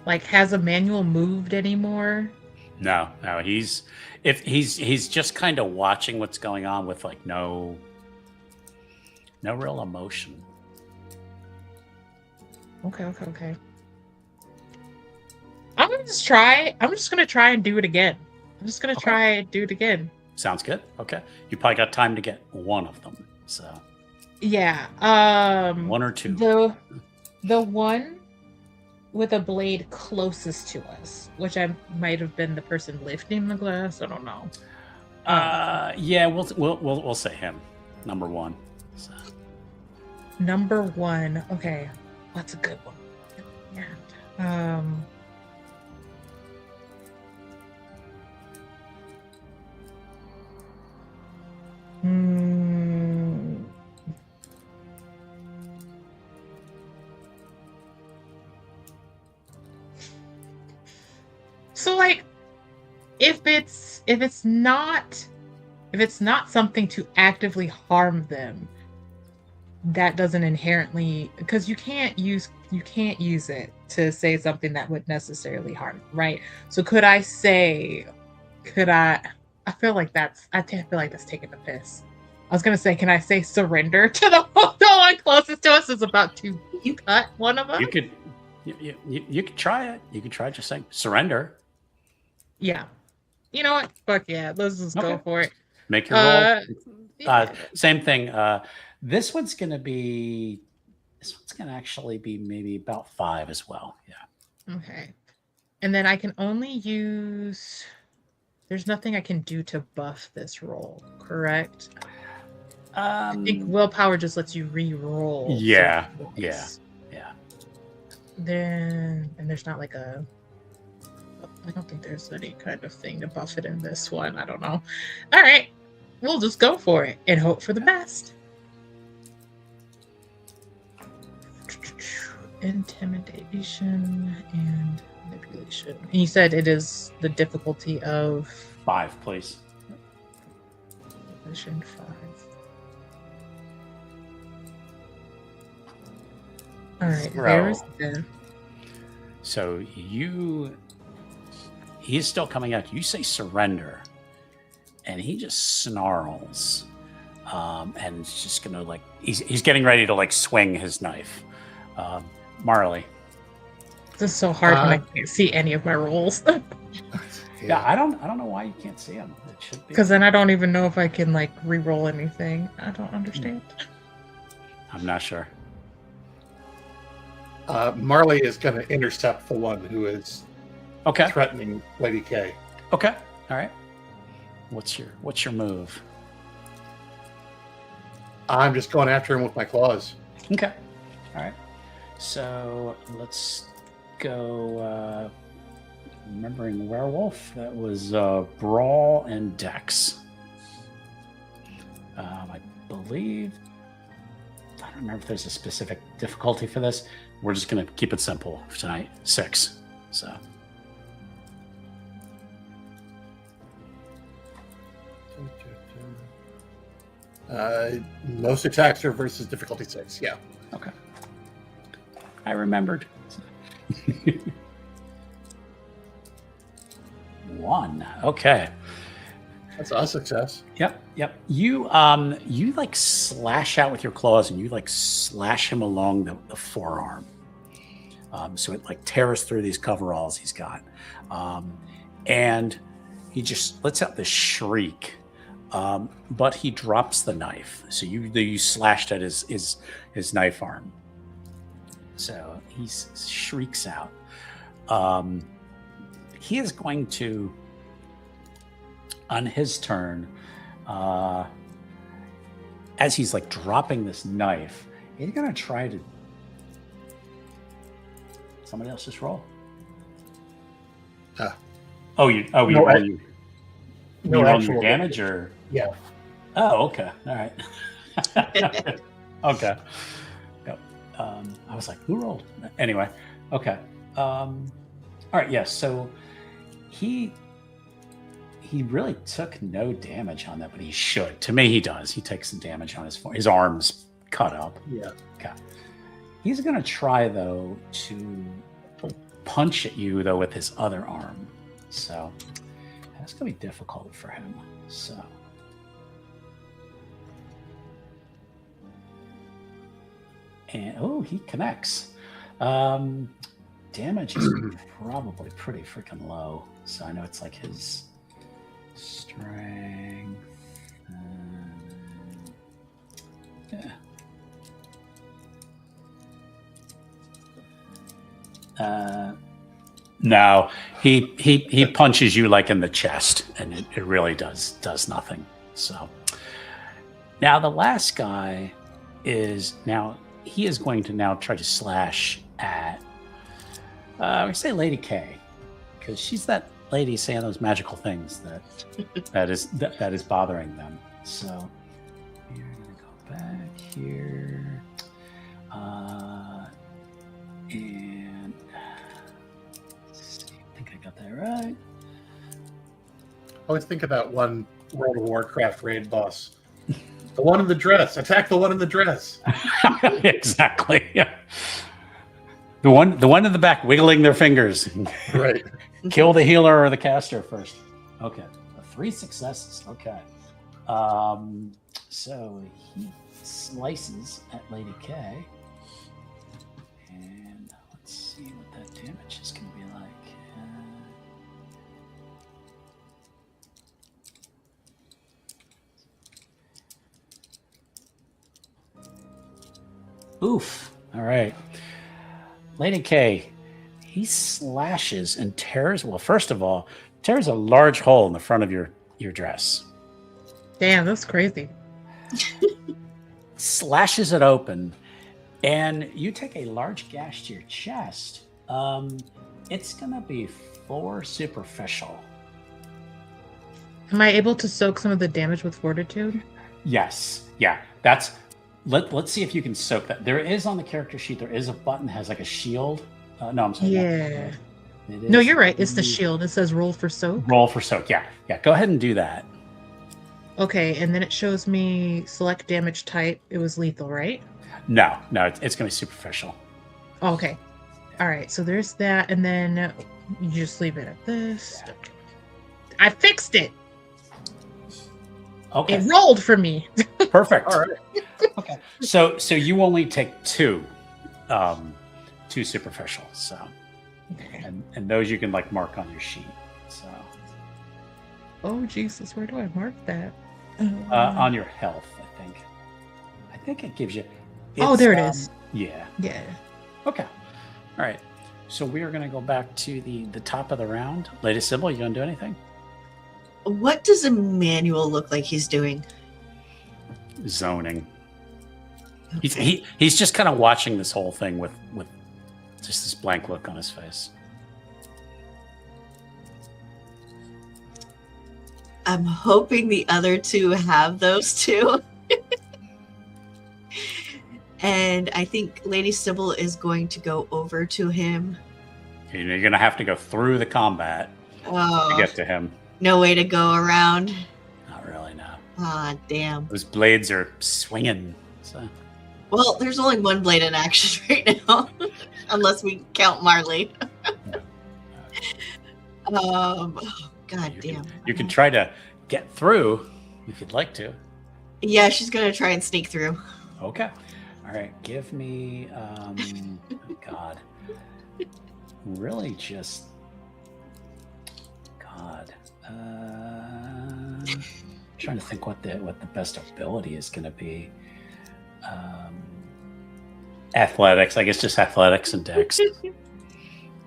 Like, has Emmanuel moved anymore? No. He's just kind of watching what's going on with no real emotion. Okay. I'm just gonna try and do it again. I'm just gonna try and do it again. Sounds good. Okay. You probably got time to get one of them. So yeah. 1 or 2. The one with a blade closest to us, which I might have been the person lifting the glass. I don't know. Yeah, we'll say him. Number 1. So. Number 1. Okay. That's a good one. Yeah. So if it's not something to actively harm them, that doesn't inherently, because you can't use it to say something that would necessarily harm, right? So I feel like that's taking the piss. was gonna say, can I say surrender to the one closest to us is about to cut one of us? You could try it. You could try just saying surrender. Yeah. You know what? Fuck yeah. Let's just go for it. Make your roll. Yeah. Same thing. This one's gonna actually be maybe about 5 as well. Yeah. Okay. And then I can only use. There's nothing I can do to buff this roll, correct? I think willpower just lets you re-roll. Yeah. certain Yeah. rolls. Yeah. Then, and there's not like a. I don't think there's any kind of thing to buff it in this one. I don't know. All right. We'll just go for it and hope for the best. Intimidation and manipulation. And you said it is the difficulty of 5, please. manipulation 5. All right. There's the. So he's still coming out. You say surrender, and he just snarls, and it's just gonna like he's getting ready to like swing his knife. Marley. This is so hard when I can't see any of my rolls. Yeah, I don't know why you can't see him. It should be Because then I don't even know if I can like re-roll anything. I don't understand. I'm not sure. Marley is going to intercept the one who is Okay. threatening Lady K. Okay. All right. What's your move? I'm just going after him with my claws. Okay. All right. So let's go. Remembering werewolf, that was brawl and dex. I believe. I don't remember if there's a specific difficulty for this. We're just gonna keep it simple for tonight. 6. So. Most attacks are versus difficulty 6. Yeah. Okay. I remembered. 1. Okay. That's a success. Yep. You like slash out with your claws and you like slash him along the forearm. So it like tears through these coveralls he's got. And he just lets out this shriek. But he drops the knife. So you slashed at his knife arm. So he shrieks out. He is going to, on his turn, as he's like dropping this knife, he's going to try to. Somebody else just roll. You roll actual your damage or? Yeah. Oh, okay. All right. Okay. Yep. I was like, who rolled? Anyway. Okay. All right. Yes. So he really took no damage on that, but he should. To me, he does. He takes some damage on his arms cut up. Yeah. Okay. He's going to try though to punch at you though with his other arm. So that's going to be difficult for him. So. And he connects. Damage is probably pretty freaking low. So I know it's like his strength. No, he punches you like in the chest, and it really does nothing. So now the last guy he is going to now try to slash at we say Lady K, because she's that lady saying those magical things that is bothering them. So we're gonna go back here, and let's see, I think I got that right. I always think of that one World of Warcraft raid boss. The one in the dress. Attack the one in the dress. Exactly. Yeah. The one in the back wiggling their fingers. Right. Kill the healer or the caster first. Okay. 3 successes. Okay. So he slices at Lady K. And let's see what that damage is going to be like. Oof. All right. Lady K, he slashes and tears. Well, first of all, tears a large hole in the front of your dress. Damn, that's crazy. Slashes it open, and you take a large gash to your chest. It's going to be 4 superficial. Am I able to soak some of the damage with fortitude? Yes. Yeah. That's. Let's see if you can soak that. There is on the character sheet. There is a button that has like a shield. No, I'm sorry. Yeah. No, you're right. It's the shield. It says roll for soak. Roll for soak. Yeah. Yeah. Go ahead and do that. Okay, and then it shows me select damage type. It was lethal, right? No, it's going to be superficial. Okay. All right. So there's that, and then you just leave it at this. Yeah. I fixed it. Okay. It rolled for me. Perfect. All right. Okay. So you only take 2 superficial. So, Okay. and those you can like mark on your sheet. So Oh Jesus, where do I mark that? on your health, I think it gives you. Oh, there it is. Yeah. Yeah. Okay. All right. So we are going to go back to the top of the round. Lady Sybyl, you going to do anything? What does Emmanuel look like he's doing? Zoning. Okay. He's just kind of watching this whole thing with just this blank look on his face. I'm hoping the other 2 have those too. And I think Lady Sybyl is going to go over to him. You're going to have to go through the combat to Oh, get to him. no way to go around. Not really, no. Ah, damn. Those blades are swinging. So. Well, there's only one blade in action right now, unless we count Marley. Oh, God damn. You can try to get through if you'd like to. Yeah, she's gonna try and sneak through. Okay. All right. Give me, God. Really just, God. Trying to think what the best ability is going to be. Athletics. I guess just athletics and dex.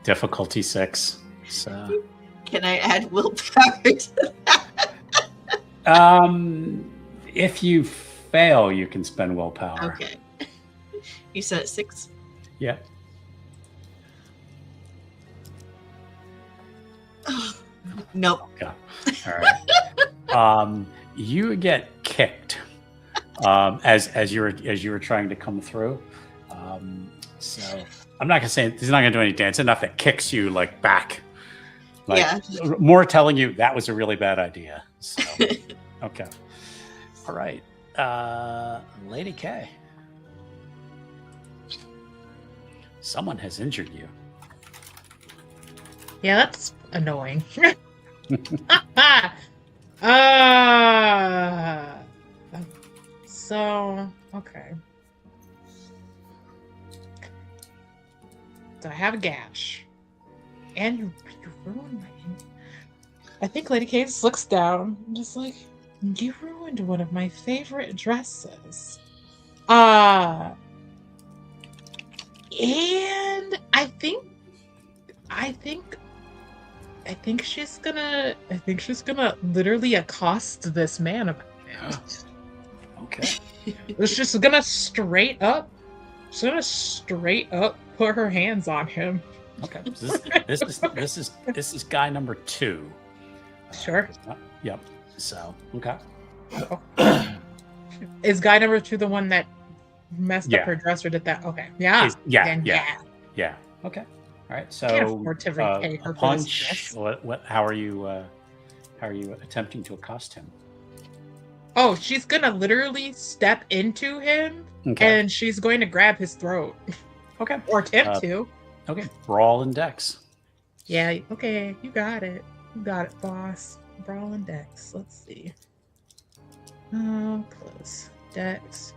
Difficulty 6. So. Can I add willpower to that? If you fail, you can spend willpower. Okay. You said it's 6? Yeah. Nope. Okay. All right. You get kicked as you were trying to come through. So I'm not gonna say he's not gonna do any dance. Enough that kicks you like back. Like, Yeah. More telling you that was a really bad idea. So, okay. All right. Lady K. Someone has injured you. Yeah, that's annoying. So okay. So I have a gash, and you ruined my. I think Lady K just looks down, and just like, you ruined one of my favorite dresses. And I think she's gonna literally accost this man about it. Okay. She's gonna straight up put her hands on him. Okay. This is guy number 2. Sure. Yep. So okay. Is guy number 2 the one that messed Yeah. up her dress or did that? Okay. Yeah. Yeah. Then Yeah. Okay. All right. So Can't afford to repay her a for this punch. dress. What? How are you attempting to accost him? Oh, she's gonna literally step into him Okay. and she's going to grab his throat. Okay. Or attempt to. Okay. Brawl and dex. Yeah, okay, you got it. You got it, boss. Brawl and Dex. Let's see. Plus Dex.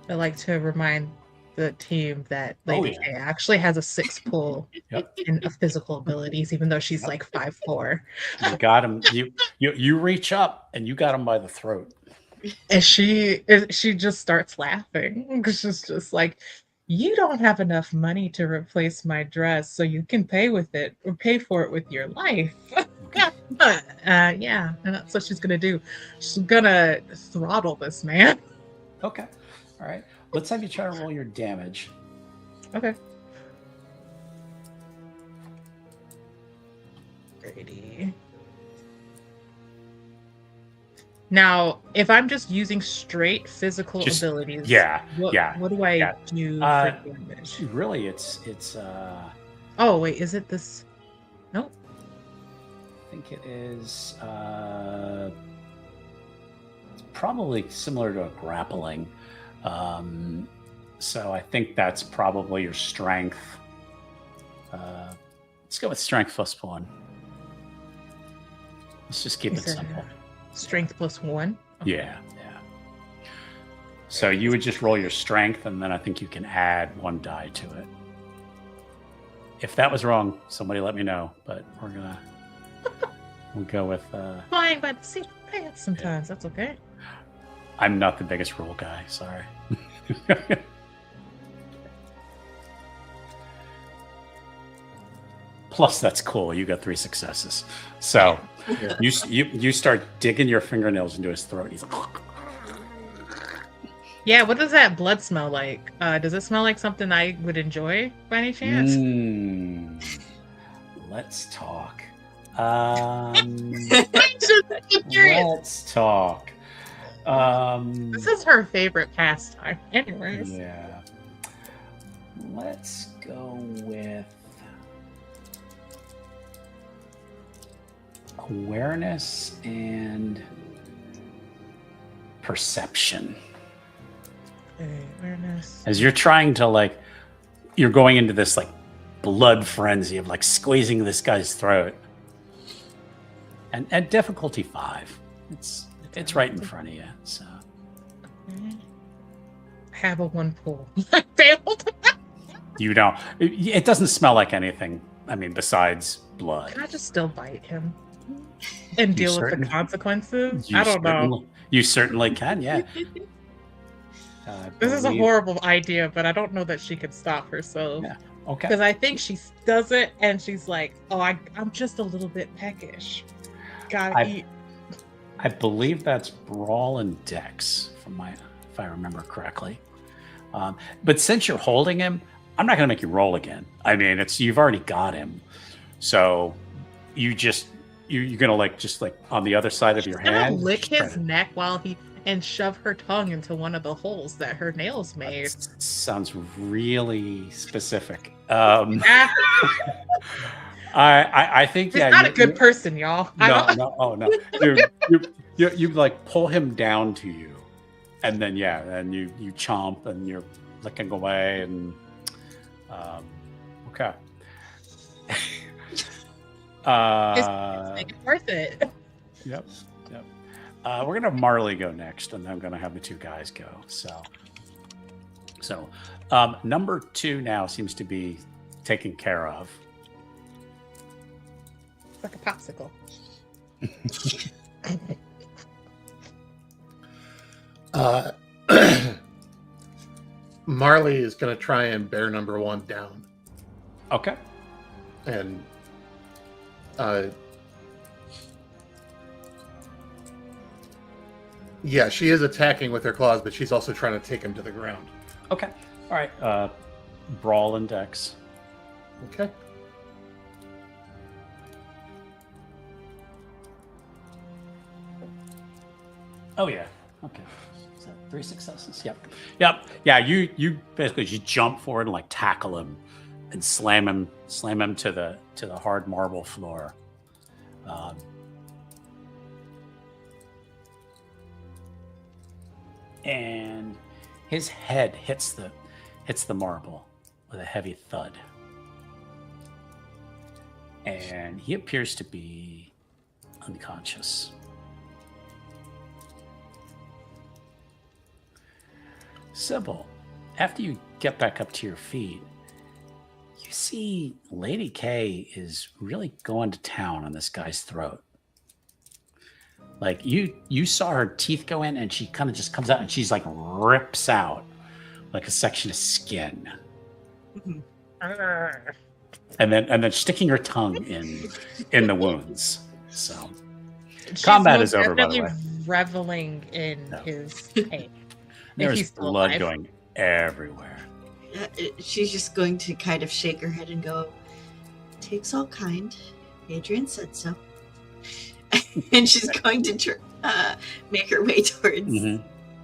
I like to remind the team that Lady K actually has a 6 pull in physical abilities, even though she's like 5'4". You got him. You reach up and you got him by the throat. And she just starts laughing. She's just like, you don't have enough money to replace my dress, so you can pay for it with your life. Yeah, and that's what she's gonna do. She's gonna throttle this man. Okay. All right. Let's have you try to roll your damage. Okay. 30. Now, if I'm just using straight physical abilities, what do I do for damage? Really, it's Oh wait, is it this? Nope. I think it is it's probably similar to a grappling. So I think that's probably your strength. Let's go with strength +1. Let's just keep it simple. Strength +1? Okay. Yeah. So you would just roll your strength, and then I think you can add 1 die to it. If that was wrong, somebody let me know. But we'll go with flying by the seat of my pants sometimes. That's okay. I'm not the biggest rule guy. Sorry. Plus, that's cool. You got 3 successes. So you start digging your fingernails into his throat. He's like, yeah. What does that blood smell like? Does it smell like something I would enjoy by any chance? Let's talk. Let's talk. This is her favorite pastime. Anyways. Yeah. Let's go with awareness and perception. Okay, awareness. As you're trying to you're going into this blood frenzy of squeezing this guy's throat. And difficulty 5. It's right in front of you. So I have a 1 pull. I failed. You don't. It doesn't smell like anything. I mean, besides blood. Can I just still bite him and deal with the consequences? I don't know. You certainly can. Yeah. This is a horrible idea, but I don't know that she could stop herself. Yeah. Okay. Because I think she does it, and she's like, "Oh, I'm just a little bit peckish. Gotta eat." I believe that's brawl and dex, if I remember correctly. But since you're holding him, I'm not going to make you roll again. I mean, you've already got him, so you're going to just on the other side of your hand, lick his neck and shove her tongue into one of the holes that her nails made. That sounds really specific. I think he's not a good person, y'all. No. You pull him down to you, and then and you chomp and you're licking away and okay. Make it worth it. Yep. We're gonna have Marley go next, and then I'm gonna have the 2 guys go. So number 2 now seems to be taken care of. Like a popsicle. Marley is going to try and bear number 1 down. Okay. And she is attacking with her claws, but she's also trying to take him to the ground. Okay. All right. Brawl and dex. Okay. Oh yeah. Okay. Is that 3 successes? Yep. Yeah. You basically jump forward and tackle him and slam him to the hard marble floor. And his head hits the marble with a heavy thud. And he appears to be unconscious. Sybyl, after you get back up to your feet, you see Lady K is really going to town on this guy's throat. Like you saw her teeth go in, and she kind of just comes out, and she's like rips out like a section of skin, and then sticking her tongue in the wounds. So combat is over, by the way. Reveling in his pain. There's blood going everywhere. She's just going to kind of shake her head and go, "Takes all kind. Adrian said so." And she's going to make her way towards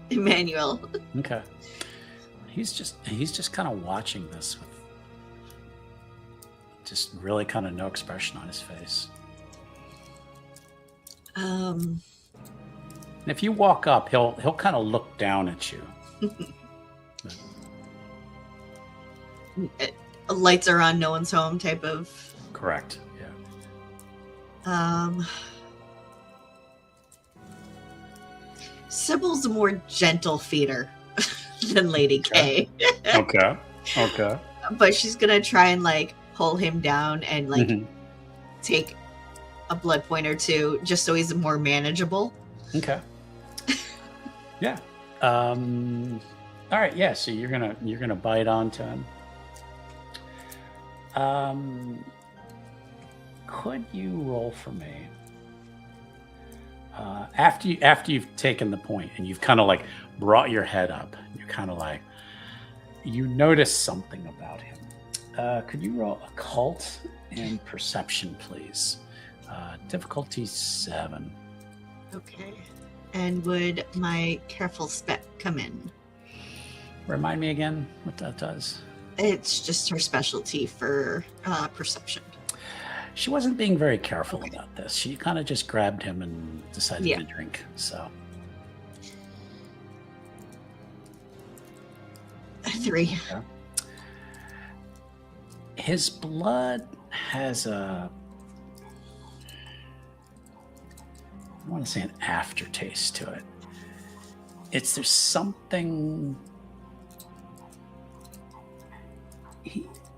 Emmanuel. Okay. He's just kind of watching this with just really kind of no expression on his face. And if you walk up, he'll kind of look down at you. Lights are on, no one's home type of. Correct. Yeah. Sybyl's a more gentle feeder than Lady K. Okay. But she's gonna try and like pull him down and like take a blood point or two just so he's more manageable. Okay. Yeah. All right. Yeah. So you're gonna bite onto him. Could you roll for me? After you've taken the point and you've kind of like brought your head up, you're kind of like, you notice something about him. Could you roll occult and perception, please? Difficulty 7. Okay. And would my careful spec come in? Remind me again what that does. It's just her specialty for perception. She wasn't being very careful about this. She kind of just grabbed him and decided to drink. So 3. Yeah. His blood has a, I want to say, an aftertaste to it. There's something.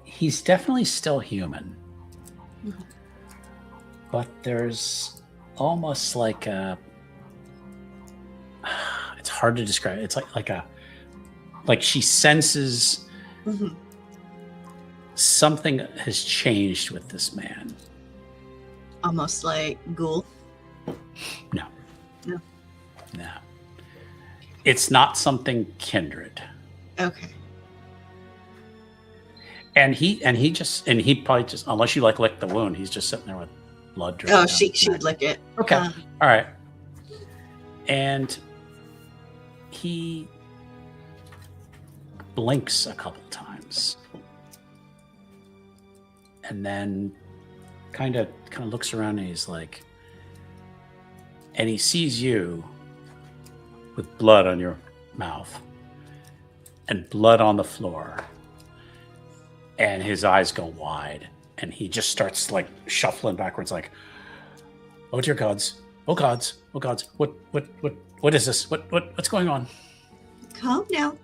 He's definitely still human, but there's almost like a. It's hard to describe. It's like she senses something has changed with this man. Almost like ghoul. No. It's not something kindred. Okay. And he probably just, unless you like lick the wound, he's just sitting there with blood dripping. Oh, she would lick it. Okay. All right. And he blinks a couple times, and then kind of looks around, and he's like, and he sees you with blood on your mouth and blood on the floor, and his eyes go wide, and he just starts like shuffling backwards, like, "Oh dear gods! Oh gods! Oh gods! What is this? What's going on?" Calm now.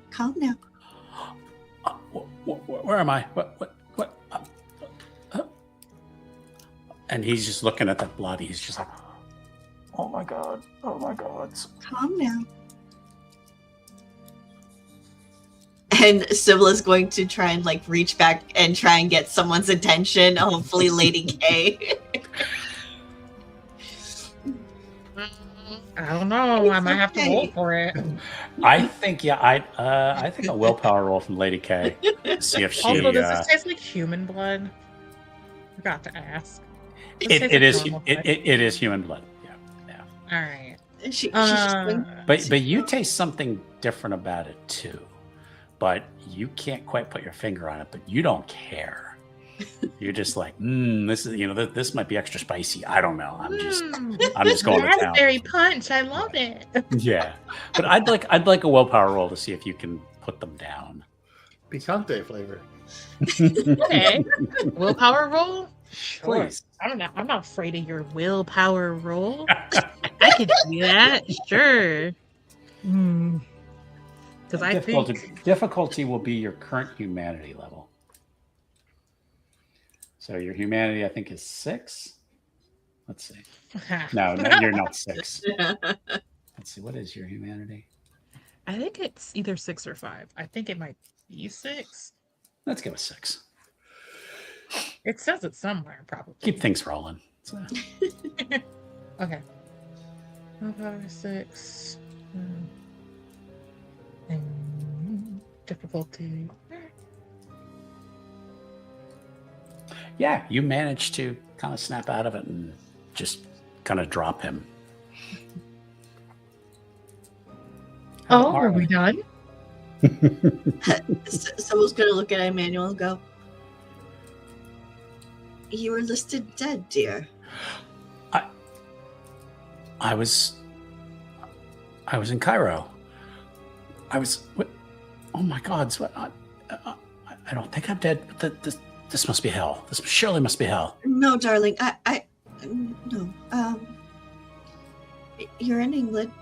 Where am I? What? And he's just looking at that blood. He's just like, "Oh my god! Oh my god!" Calm now. And Sybyl is going to try and like reach back and try and get someone's attention. Hopefully, Lady K. I don't know. I might have to roll for it. I think, I think a willpower roll from Lady K. See if she. Also, does this taste like human blood? Forgot to ask. It is human blood. Yeah. All right. She's going But you taste something different about it too. But you can't quite put your finger on it. But you don't care. You're just like, this is, this might be extra spicy. I don't know. I'm just going to town. Raspberry punch. I love it. Yeah, but I'd like a willpower roll to see if you can put them down. Picante flavor. Okay. Willpower roll. Sure. Please. I'm not afraid of your willpower roll. I could do that. Sure. Because I think Difficulty will be your current humanity level. So your humanity, I think, is 6. Let's see. No, you're not 6. Let's see. What is your humanity? I think it's either 6 or 5. I think it might be 6. Let's go with 6. It says it somewhere, probably. Keep things rolling. So. Okay. 5, 6. Difficulty. Yeah, you managed to kind of snap out of it and just kind of drop him. Oh, are we done? Someone's gonna look at Emmanuel and go, "You were listed dead, dear." I was in Cairo. What? Oh my God! So I don't think I'm dead. But this must be hell. This surely must be hell. No, darling. No. You're in England.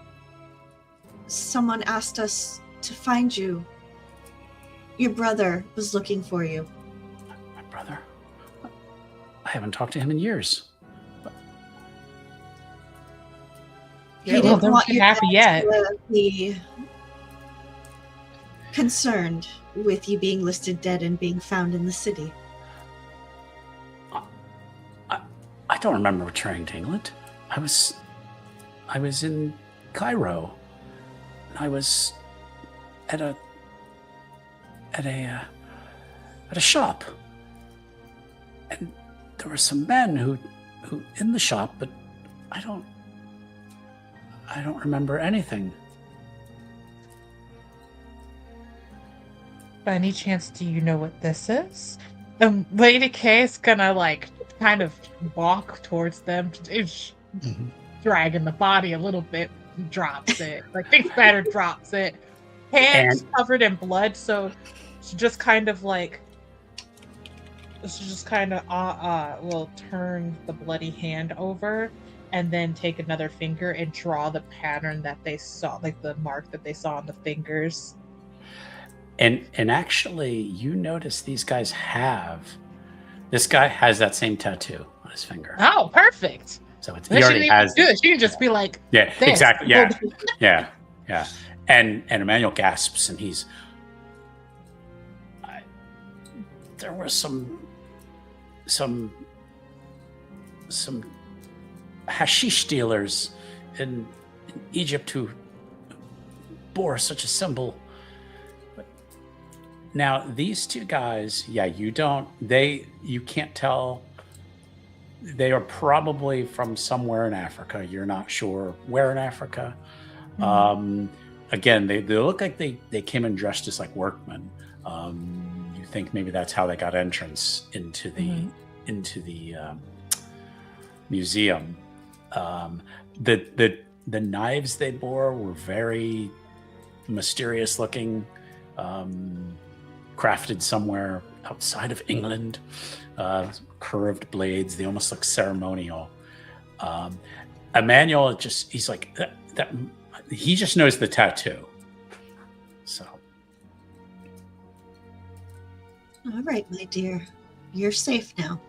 Someone asked us to find you. Your brother was looking for you. My brother? I haven't talked to him in years. Yeah, well, don't be happy yet. To be concerned with you being listed dead and being found in the city. I don't remember returning to England. I was in Cairo. I was at a shop, and there were some men who in the shop, but I don't remember anything. By any chance, do you know what this is? Lady K is gonna kind of walk towards them, dragging the body a little bit, drops it. Thinks better, drops it. Hands covered in blood, so she just kind of will turn the bloody hand over and then take another finger and draw the pattern that they saw, the mark that they saw on the fingers. And actually, you notice this guy has that same tattoo on his finger. Oh, perfect. So he already has it. She can just be like, yeah, this. Exactly. Yeah. And Emmanuel gasps, and there were some hashish dealers in Egypt who bore such a symbol. Now, these two guys, you can't tell. They are probably from somewhere in Africa. You're not sure where in Africa. Mm-hmm. Again, they look like they came in dressed as like workmen. You think maybe that's how they got entrance into the museum. The knives they bore were very mysterious looking. Crafted somewhere outside of England, curved blades. They almost look ceremonial. Emmanuel he's like that. He just knows the tattoo. So, all right, my dear, you're safe now.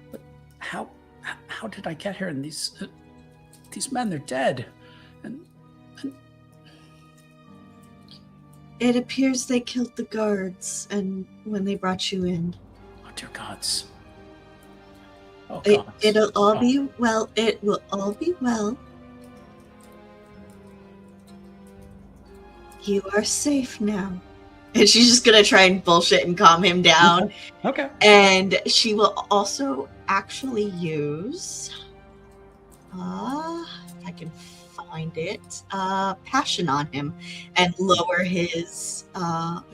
But how did I get here? And these men, they're dead. And it appears they killed the guards, and when they brought you in. Oh, dear gods. Oh, gods. It'll all be well. It will all be well. You are safe now. And she's just going to try and bullshit and calm him down. Okay. And she will also actually use, if I can find it, passion on him and lower his,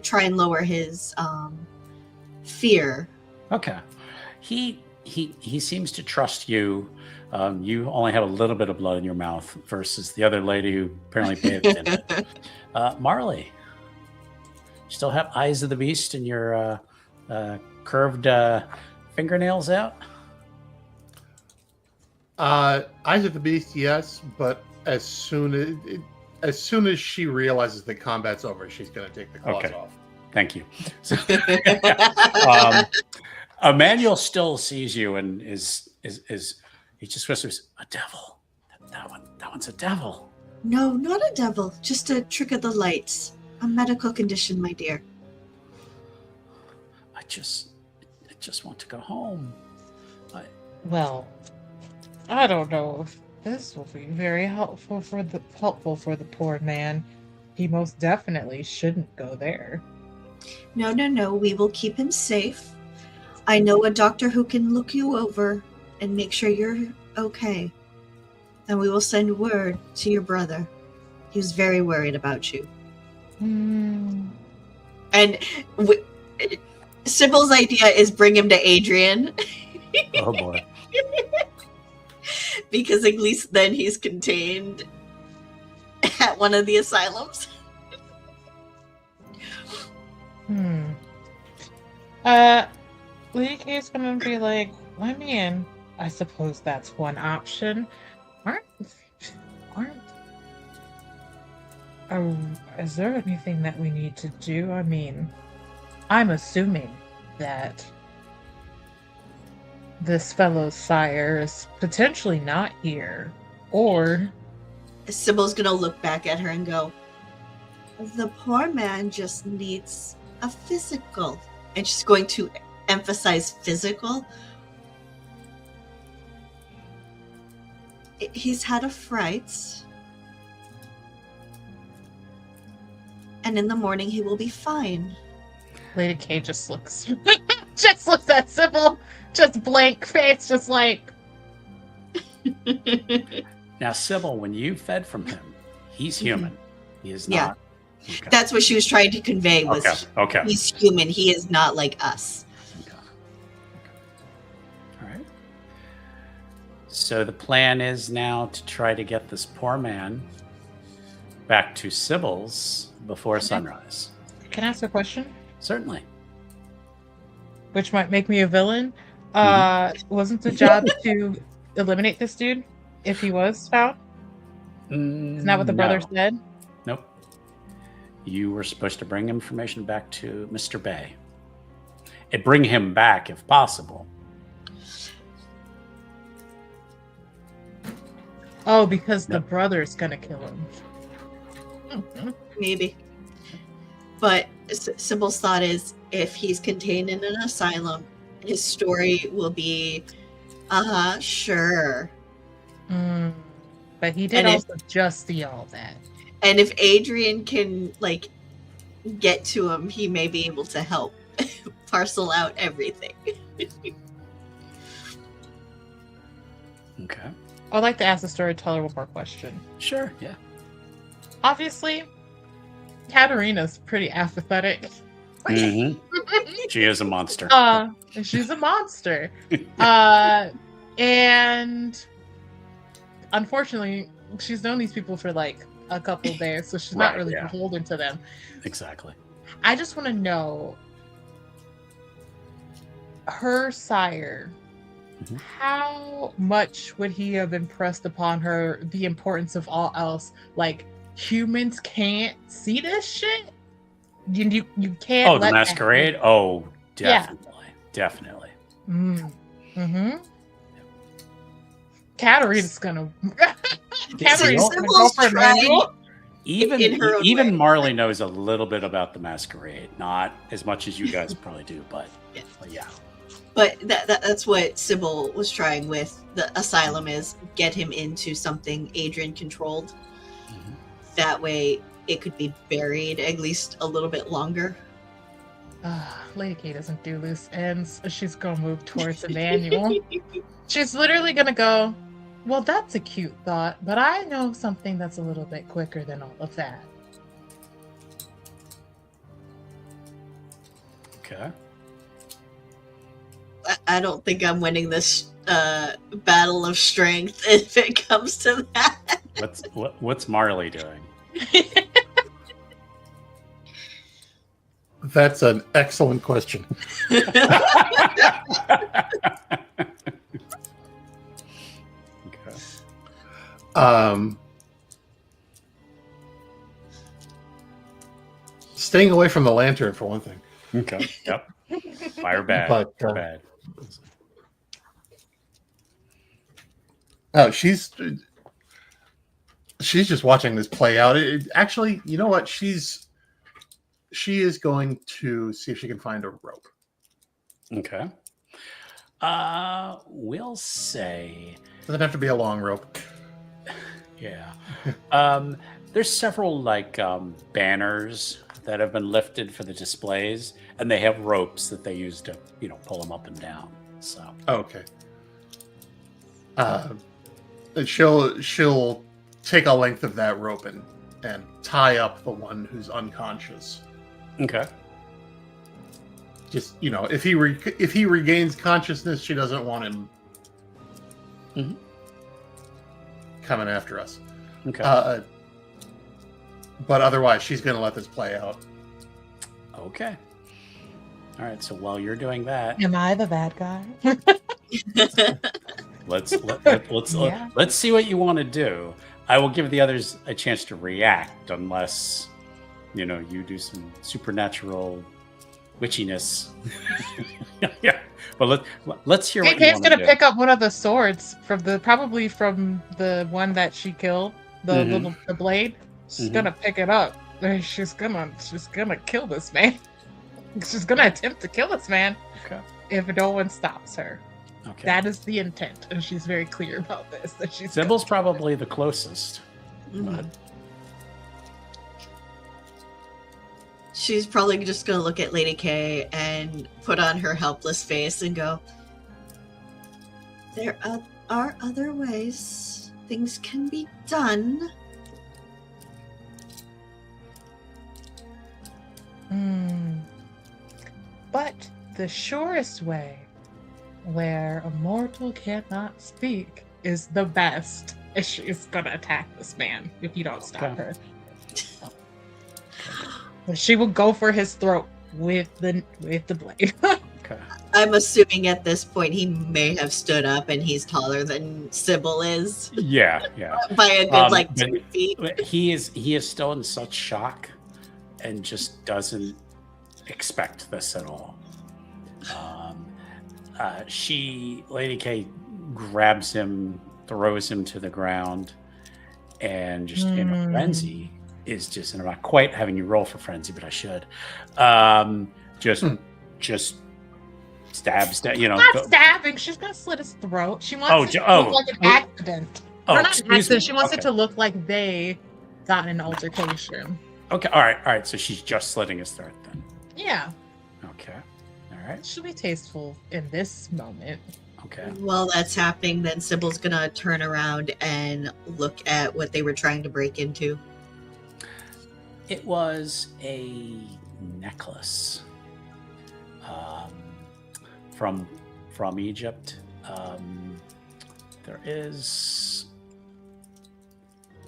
try and lower his fear. Okay. He seems to trust you. You only have a little bit of blood in your mouth versus the other lady who apparently bathed in it. Marley, you still have eyes of the beast in your curved fingernails out? Eyes of the Beast, yes, but as soon as she realizes the combat's over, she's going to take the claws Okay. off. Thank you. So, Emmanuel still sees you and is he just whispers, "A devil. That one's a devil." No, not a devil. Just a trick of the lights. A medical condition, my dear. I just want to go home. Well, I don't know if this will be very helpful for the poor man. He most definitely shouldn't go there. No. We will keep him safe. I know a doctor who can look you over and make sure you're okay. And we will send word to your brother. He was very worried about you. And Sybyl's idea is bring him to Adrian. Oh boy. Because at least then he's contained at one of the asylums. Lady K's gonna be like, I mean, I suppose that's one option. Is there anything that we need to do? I mean, I'm assuming that this fellow's sire is potentially not here, or Sybyl's gonna look back at her and go, the poor man just needs a physical. And she's going to emphasize physical. He's had a fright. And in the morning he will be fine. Lady K just looks at Sybil, just blank face, just like. Now, Sybil, when you fed from him, he's human. He is Yeah. not. Okay. That's what she was trying to convey was Okay. he's human. He is not like us. Okay. All right. So the plan is now to try to get this poor man back to Sybyl's before sunrise. Can I ask a question? Certainly. Which might make me a villain. Wasn't the job to eliminate this dude if he was found? Isn't that what the brother said? Nope. You were supposed to bring information back to Mr. Bay. And bring him back if possible. Oh, because the brother's gonna kill him. Maybe. But Sybyl's thought is if he's contained in an asylum, his story will be, sure. But he did also just see all that. And if Adrian can, get to him, he may be able to help parcel out everything. Okay. I'd like to ask the storyteller one more question. Sure, yeah. Obviously, Katarina's pretty apathetic. Mm-hmm. She is a monster. She's a monster. And unfortunately, she's known these people for a couple days, so she's not really beholden to them. Exactly. I just want to know her sire. Mm-hmm. How much would he have impressed upon her the importance of all else? Humans can't see this shit. You can't. Oh, the Masquerade. Oh, definitely, definitely. Mm-hmm. Katarina's gonna. Katarina's gonna go for Emmanuel. Even Marley knows a little bit about the Masquerade, not as much as you guys probably do, but yeah. But that's what Sybil was trying with the asylum is get him into something Adrian controlled. Mm-hmm. That way it could be buried at least a little bit longer. Lady K doesn't do loose ends. She's gonna move towards Emmanuel. She's literally gonna go, well, that's a cute thought, but I know something that's a little bit quicker than all of that. Okay. I don't think I'm winning this battle of strength if it comes to that. What's Marley doing? That's an excellent question. Okay. Staying away from the lantern for one thing. Okay. Yep. Fire bad. But, Fire bad. Oh, she's just watching this play out. Actually, you know what? She is going to see if she can find a rope. Okay. We'll say, Doesn't have to be a long rope. yeah. There's several like banners that have been lifted for the displays, and they have ropes that they use to, pull them up and down. So Okay. She'll take a length of that rope and tie up the one who's unconscious. okay. Just if he regains consciousness, she doesn't want him Mhm. coming after us. Okay. But otherwise, she's going to let this play out. Okay. All right. So while you're doing that, Am I the bad guy? let's Yeah. let's see what you want to do. I will give the others a chance to react, unless you do some supernatural witchiness. Yeah. But let's hear what you Kate's want to gonna do. pick up one of the swords probably from the one that she killed, the blade. She's Mhm. gonna pick it up. And she's gonna kill this man. She's gonna attempt to kill this man Okay. if no one stops her. Okay. That is the intent, and she's very clear about this. That she's Sybyl's probably the closest. Mhm. She's probably just going to look at Lady K and put on her helpless face and go, there are other ways things can be done. But the surest way, where a mortal cannot speak, is the best. And she's gonna attack this man if you don't stop Okay. her. But she will go for his throat with the blade. Okay. I'm assuming at this point he may have stood up and he's taller than Sybil is Yeah. Yeah. by a good But 2 feet. He is still in such shock and just doesn't expect this at all. Lady K grabs him, throws him to the ground, and just in a frenzy is just, and I'm not quite having you roll for frenzy, but I should. Just stabs that, Not stabbing. She's gonna slit his throat. She wants it to look like an accident. Or not an excuse me. accident. She wants it Okay. to look like they got in an altercation. Okay, all right. So she's just slitting his throat then. Yeah, Okay, all right. she'll be tasteful in this moment. Okay. While that's happening, then Sybil's going to turn around and look at what they were trying to break into. It was a necklace from Egypt. There is.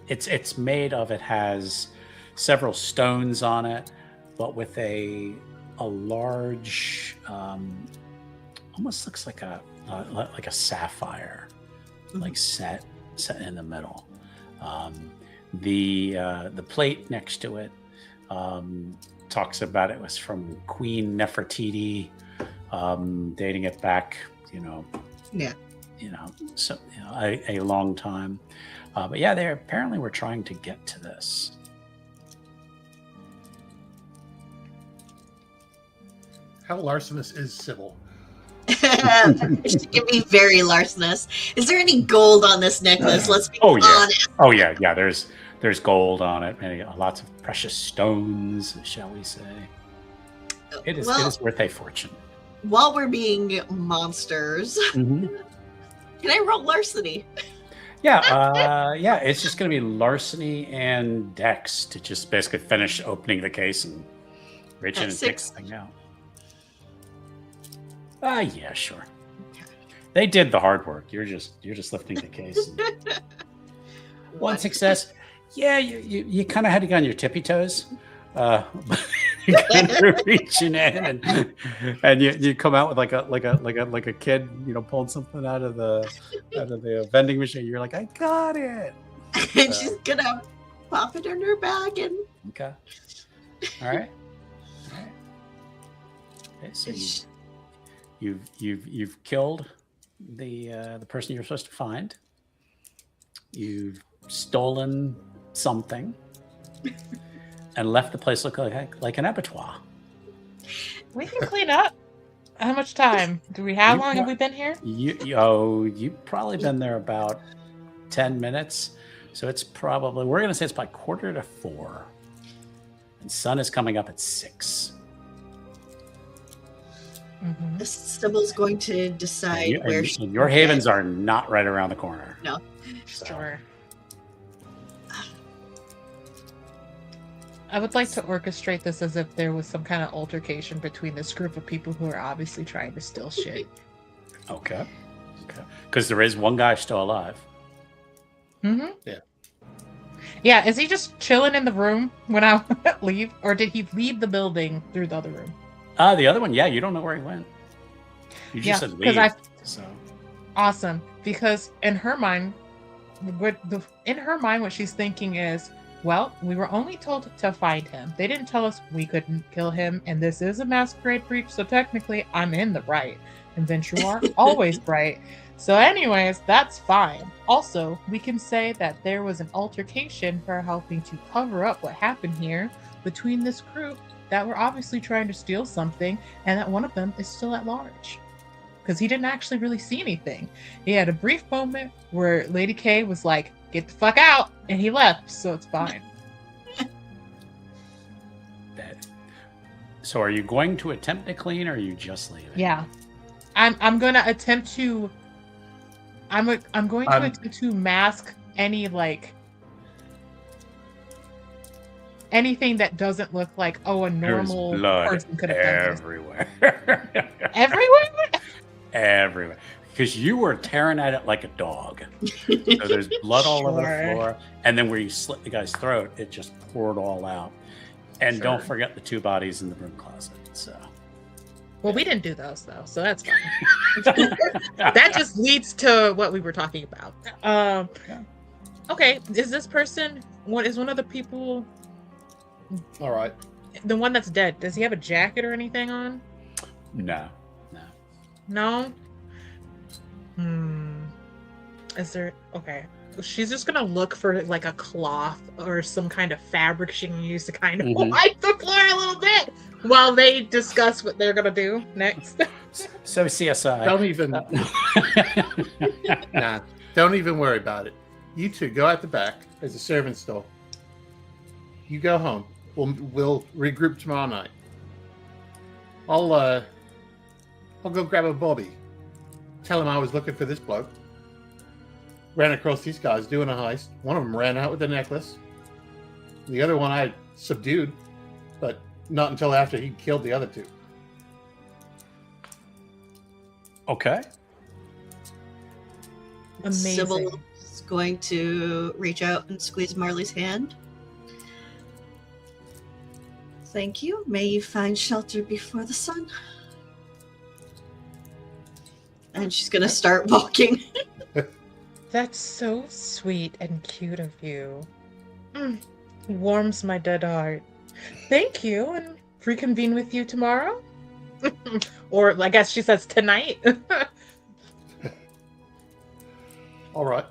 It's made of. It has several stones on it, but with a large, almost looks like a sapphire, like set in the middle. The plate next to it talks about it was from Queen Nefertiti, dating it back, a long time. But yeah, they apparently were trying to get to this. How larcenous is Sybil? She can be very larcenous. Is there any gold on this necklace? Let's be honest. Oh yeah. There's gold on it, and lots of precious stones, shall we say? It is worth a fortune. While we're being monsters, Mm-hmm. can I roll larceny? Yeah, it's just going to be larceny and dex to just basically finish opening the case and reach in and take the thing out. Yeah, sure. Okay. They did the hard work. You're just lifting the case. One success. Yeah, you kind of had to go on your tippy toes. kind of reaching in, and you come out with like a kid, pulling something out of the vending machine. You're like, I got it. And she's gonna pop it in her bag and Okay. All right. Okay, so you've killed the person you're supposed to find. You've stolen something and left the place look like an abattoir. We can clean up. How much time do we have? How long have we been here? You've probably been there about 10 minutes. So it's probably, we're going to say it's about 3:45. And sun is coming up at 6. Mm-hmm. Sybyl's going to decide where she. And your havens are not right around the corner. No. So. Sure. I would like to orchestrate this as if there was some kind of altercation between this group of people who are obviously trying to steal shit. Okay. Because there is one guy still alive. Mm-hmm. Yeah. Yeah, is he just chilling in the room when I leave? Or did he leave the building through the other room? The other one, you don't know where he went. You just said leave. So. Awesome. Because in her mind, what she's thinking is, well, we were only told to find him. They didn't tell us we couldn't kill him, and this is a masquerade breach, so technically I'm in the right. And Venture always right. So anyways, that's fine. Also, we can say that there was an altercation for helping to cover up what happened here between this group that were obviously trying to steal something, and that one of them is still at large. Because he didn't actually really see anything. He had a brief moment where Lady K was like, get the fuck out, and he left, so it's fine. So are you going to attempt to clean, or are you just leaving? Yeah. I'm going to attempt to... I'm going to attempt to mask any, anything that doesn't look like, a normal person could have done this. Everywhere. Everywhere? Everywhere. Because you were tearing at it like a dog. So there's blood all over the floor. And then where you slit the guy's throat, it just poured all out. And don't forget the 2 bodies in the broom closet. So. Well, we didn't do those, though, so that's fine. That just leads to what we were talking about. Okay, is this person, is one of the people... All right. The one that's dead, does he have a jacket or anything on? No. No? Is there... Okay. She's just gonna look for, a cloth or some kind of fabric she can use to kind of wipe the floor a little bit while they discuss what they're gonna do next. So CSI. Don't even... Nah, don't even worry about it. You two go out the back. There's a servant's store. You go home. We'll regroup tomorrow night. I'll go grab a Bobby. Tell him I was looking for this bloke. Ran across these guys doing a heist. One of them ran out with the necklace. The other one I subdued, but not until after he killed the other 2. Okay. Amazing. Sybil is going to reach out and squeeze Marley's hand. Thank you. May you find shelter before the sun. And she's going to start walking. That's so sweet and cute of you. Warms my dead heart. Thank you, and reconvene with you tomorrow? Or I guess she says tonight. All right.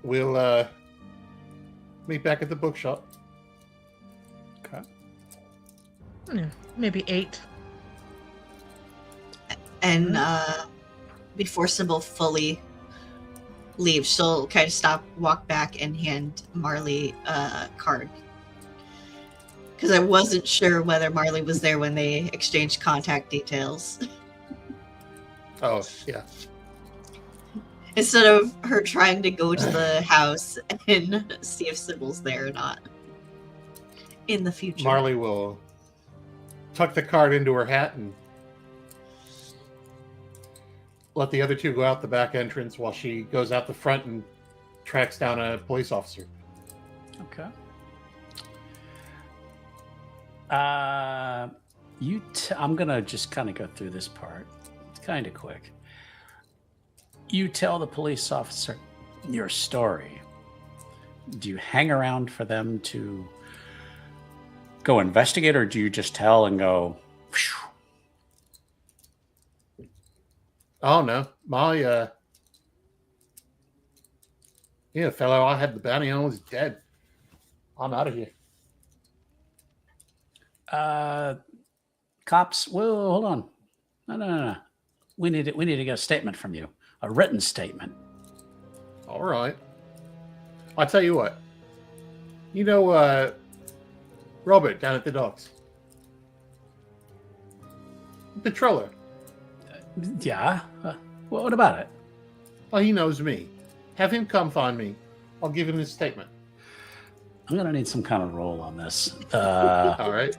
We'll meet back at the bookshop. Okay. Maybe 8. And before Sybil fully leaves, she'll kind of stop, walk back, and hand Marley a card. Because I wasn't sure whether Marley was there when they exchanged contact details. Oh, yeah. Instead of her trying to go to the house and see if Sybil's there or not. In the future. Marley will tuck the card into her hat and let the other 2 go out the back entrance while she goes out the front and tracks down a police officer. Okay. I'm gonna just kind of go through this part. It's kind of quick. You tell the police officer your story. Do you hang around for them to go investigate, or do you just tell and go? Phew? Oh no, my fellow I had the bounty on was dead. I'm out of here. Cops, whoa, hold on. No. We need to get a statement from you, a written statement. All right. I'll tell you what. You know, Robert down at the docks. Patroller. Yeah. What about it? Oh, he knows me. Have him come find me. I'll give him his statement. I'm gonna need some kind of roll on this. All right.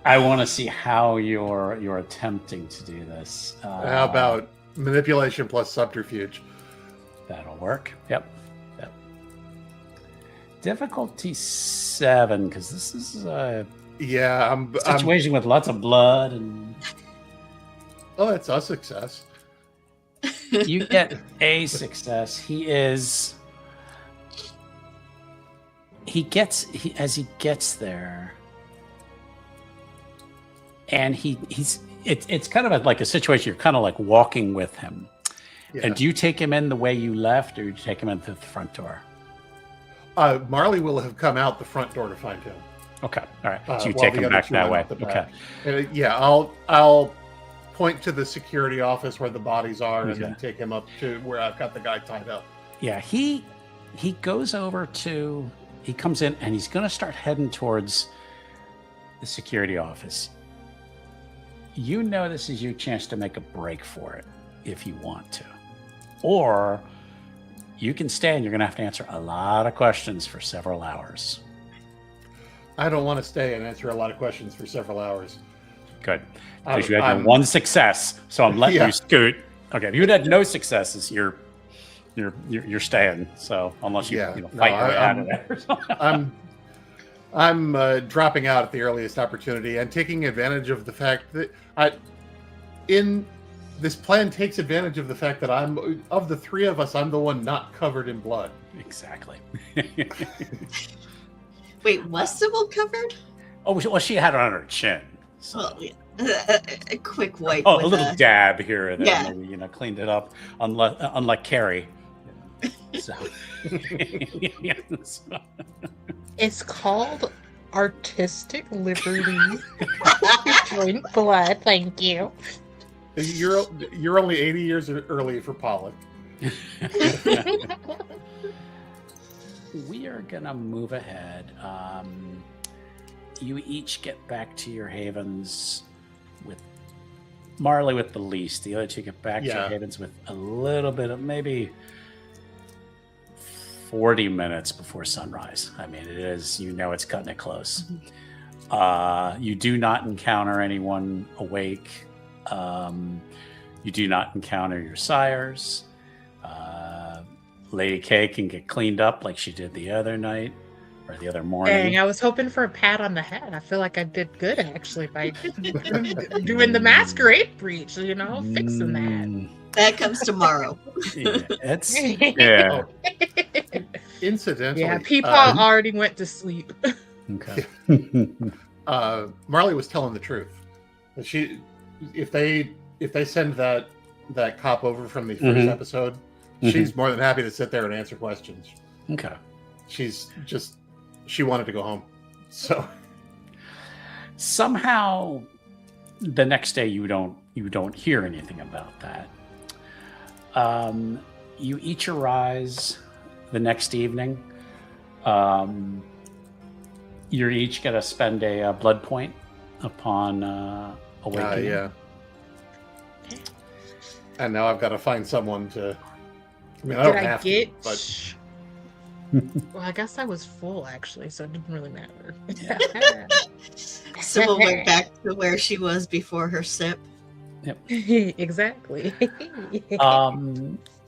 I want to see how you're attempting to do this. How about manipulation plus subterfuge? That'll work. Yep. Difficulty 7, because this is a situation with lots of blood and. Oh, that's a success. You get a success. As he gets there, and it's kind of like a situation. You're kind of like walking with him. Yeah. And do you take him in the way you left, or do you take him in through the front door? Marley will have come out the front door to find him. Okay, all right. So you while take the him other back two that went way. out the Okay. back. And, I'll point to the security office where the bodies are, and then take him up to where I've got the guy tied up. Yeah, he goes over to. He comes in and he's going to start heading towards the security office. You know, this is your chance to make a break for it if you want to, or you can stay and you're going to have to answer a lot of questions for several hours. I don't want to stay and answer a lot of questions for several hours. Good, because you had your one success, so I'm letting you scoot. Okay, if you had no successes, you're staying. So unless you, fight your way out of there or something. I'm dropping out at the earliest opportunity and taking advantage of the fact that this plan takes advantage of the fact that of the three of us, I'm the one not covered in blood. Exactly. Wait, was Sybil covered? Oh, well, she had it on her chin. So. Well, yeah. A quick wipe. Oh, a little dab here and there. Yeah. Maybe, cleaned it up. Unlike Carrie. So. It's called artistic liberty. Drink blood, thank you. You're only 80 years early for Pollock. We are gonna move ahead. You each get back to your havens with Marley with the least. The other two get back to your havens with a little bit of maybe 40 minutes before sunrise. I mean, it is, it's cutting it close. You do not encounter anyone awake. You do not encounter your sires. Lady K can get cleaned up like she did the other night or the other morning. Dang, I was hoping for a pat on the head. I feel like I did good actually by doing the masquerade breach, fixing that. That comes tomorrow. Yeah. Incidentally, yeah, Peepaw already went to sleep. Okay. Marley was telling the truth. If they send that cop over from the first episode, she's more than happy to sit there and answer questions. Okay. She wanted to go home. So somehow the next day you don't hear anything about that. You each arise the next evening. You're each going to spend a blood point upon awakening. Yeah. And now I've got to find someone to. I mean, I don't have to, but. Well, I guess I was full actually, so it didn't really matter. Yeah. Sybil went back to where she was before her sip. Yep. Exactly.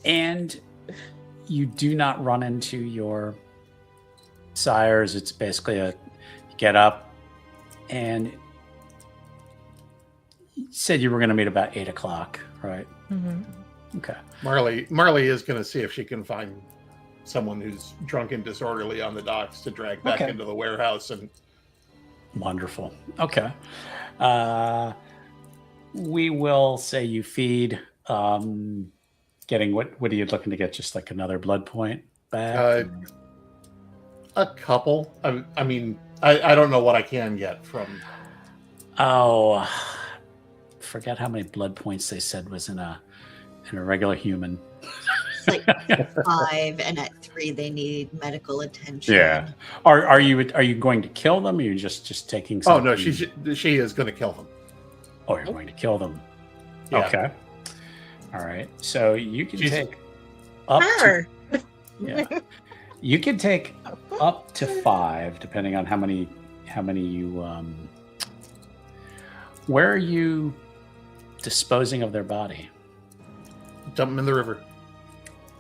And you do not run into your sires. It's basically you get up, And you said you were going to meet about 8 o'clock, right? Okay. Marley is going to see if she can find someone who's drunk and disorderly on the docks to drag back into the warehouse. And wonderful. Okay. We will say you feed. Getting what are you looking to get? Just like another blood point back? A couple. I mean, I don't know what I can get from. Oh, forget how many blood points they said was in a regular human. Like 5, and at 3 they need medical attention. Yeah. Are you going to kill them? Or are you just taking? Oh no, she is going to kill them. Oh, you're going to kill them. Yeah. Okay. All right. So you can take up to, you can take up to 5, depending on how many you. Where are you disposing of their body? Dump them in the river.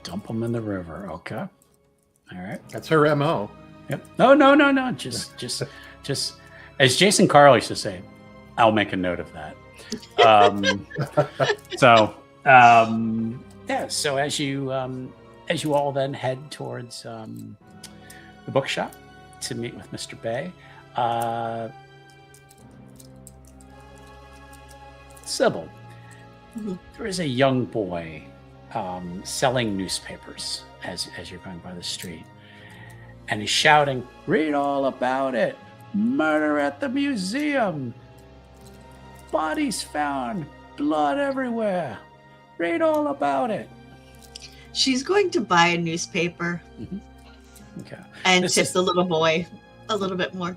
Dump them in the river. Okay. All right. That's her MO. Yep. No. Just as Jason Carl used to say, I'll make a note of that. So as you all then head towards the bookshop to meet with Mr. Bay, Sybyl, there is a young boy selling newspapers as you're going by the street, and he's shouting, "Read all about it! Murder at the museum! Bodies found! Blood everywhere! Read all about it!" She's going to buy a newspaper. Okay. And tip the little boy a little bit more.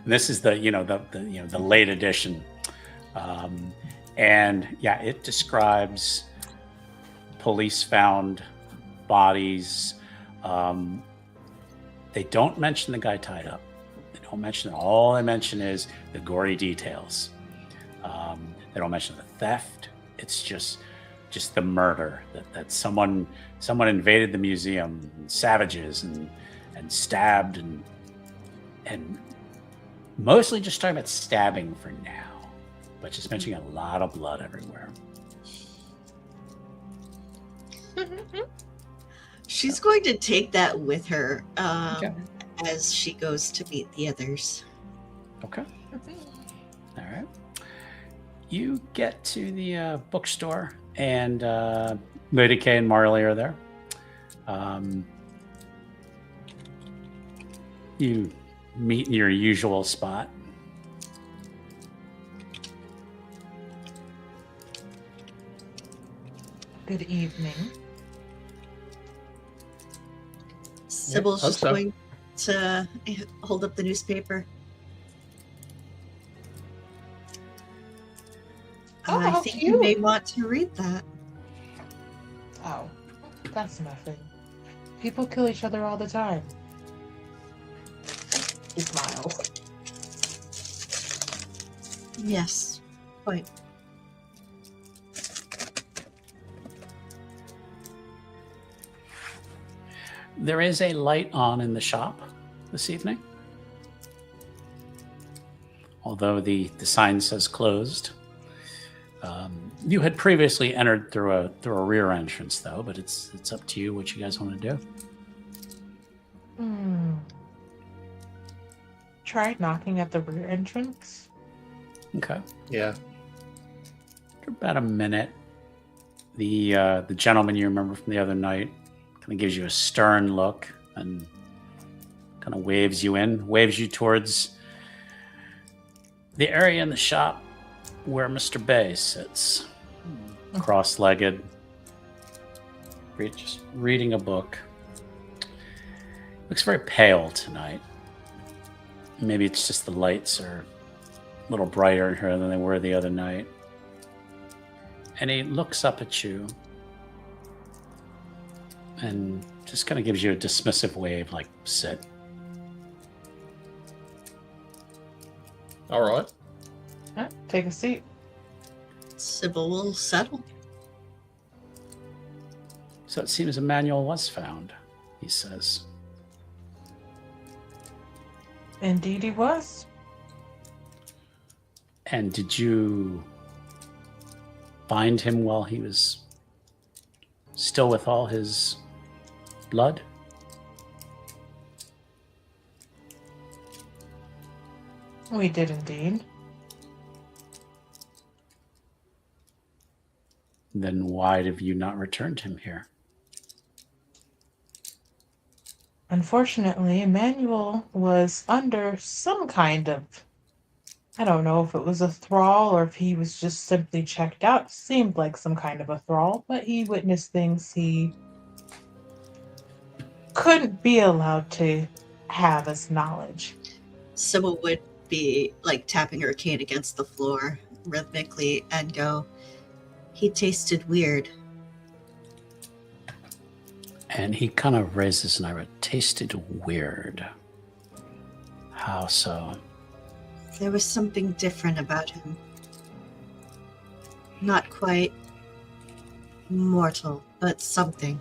This is the late edition, and yeah, it describes police found bodies. They don't mention the guy tied up. They don't mention it. All they mention is the gory details. They don't mention the theft. It's just the murder that someone invaded the museum, savages and stabbed and mostly just talking about stabbing for now, but just mentioning a lot of blood everywhere. She's going to take that with her as she goes to meet the others. Okay. All right. You get to the bookstore, and Lady Kay and Marley are there. You meet in your usual spot. Good evening. Sybyl's just going to hold up the newspaper. I think you may want to read that. Oh, that's nothing. People kill each other all the time. He smiles. Yes, quite. There is a light on in the shop this evening, although the sign says closed. You had previously entered through a rear entrance, though, but it's up to you what you guys want to do. Try knocking at the rear entrance. Okay. Yeah. After about a minute, the gentleman you remember from the other night kind of gives you a stern look and kind of waves you towards the area in the shop where Mr. Bay sits, cross-legged, just reading a book. Looks very pale tonight. Maybe it's just the lights are a little brighter in here than they were the other night. And he looks up at you and just kind of gives you a dismissive wave, like, sit. All right. Take a seat. Sybyl will settle. So it seems a manual was found, he says. Indeed he was. And did you find him while he was still with all his blood? We did indeed. Then why have you not returned him here? Unfortunately, Emmanuel was under some kind of, I don't know if it was a thrall or if he was just simply checked out. Seemed like some kind of a thrall, but he witnessed things he couldn't be allowed to have as knowledge. Sybil would be like tapping her cane against the floor rhythmically and go, "He tasted weird." And he kind of raises an eyebrow. Tasted weird. How so? There was something different about him. Not quite mortal, but something.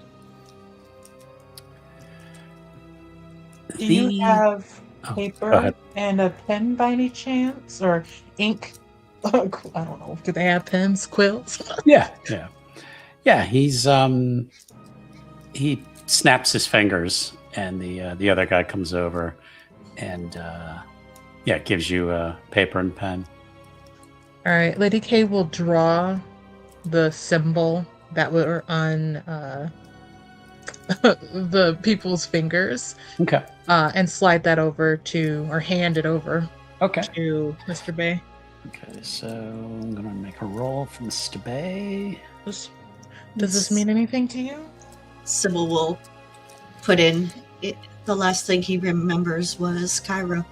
Do you have Oh, paper go ahead. and a pen by any chance? Or ink? I don't know. Do they have pens? Quills? Yeah. He's he snaps his fingers, and the other guy comes over, and gives you a paper and pen. All right. Lady K will draw the symbol that were on the people's fingers. Okay. And slide that over to, or hand it over Okay. to Mr. Bay. Okay. So I'm gonna make a roll for Mr. Bay. Does this mean anything to you? Sybil will put in it. The last thing he remembers was Cairo.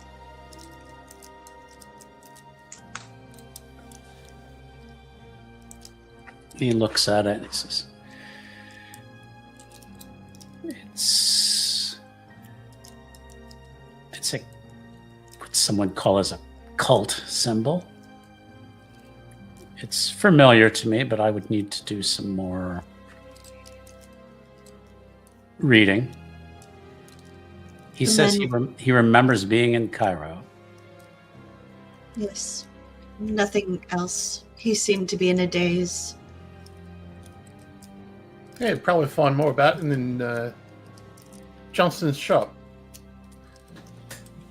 He looks at it and he says, it's a what someone calls a cult symbol. It's familiar to me, but I would need to do some more reading. He says he remembers being in Cairo. Yes. Nothing else. He seemed to be in a daze. Yeah, you'd probably find more about it in Johnson's shop.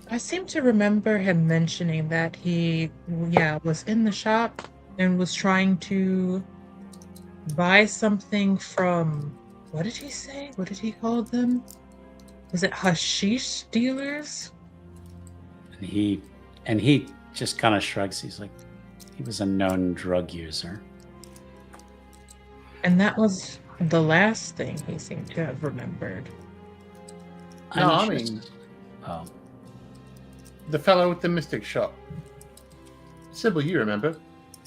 I seem to remember him mentioning that he, was in the shop and was trying to buy something from, what did he say? What did he call them? Was it hashish dealers? And he just kind of shrugs. He's like, he was a known drug user. And that was the last thing he seemed to have remembered. No, I mean, the fellow with the mystic shop. Sybil, you remember?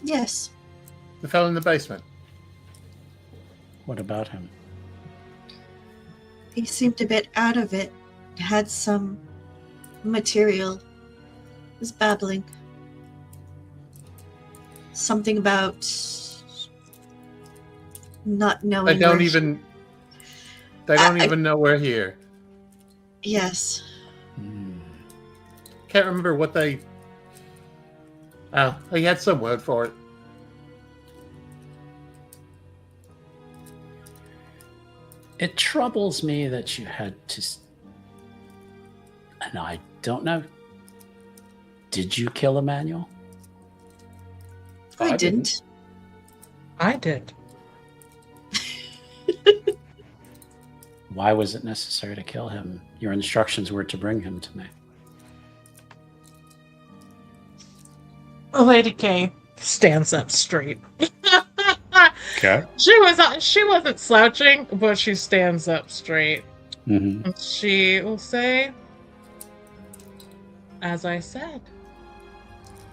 Yes. The fellow in the basement. What about him? He seemed a bit out of it. Had some material. Was babbling. Something about not knowing. They don't even know we're here. Yes. Can't remember what they. Oh, he had some word for it. It troubles me that you had to. And I don't know. Did you kill Emmanuel? I didn't. I did. Why was it necessary to kill him? Your instructions were to bring him to me. Lady K stands up straight. Okay. She wasn't slouching, but she stands up straight. Mm-hmm. She will say, as I said,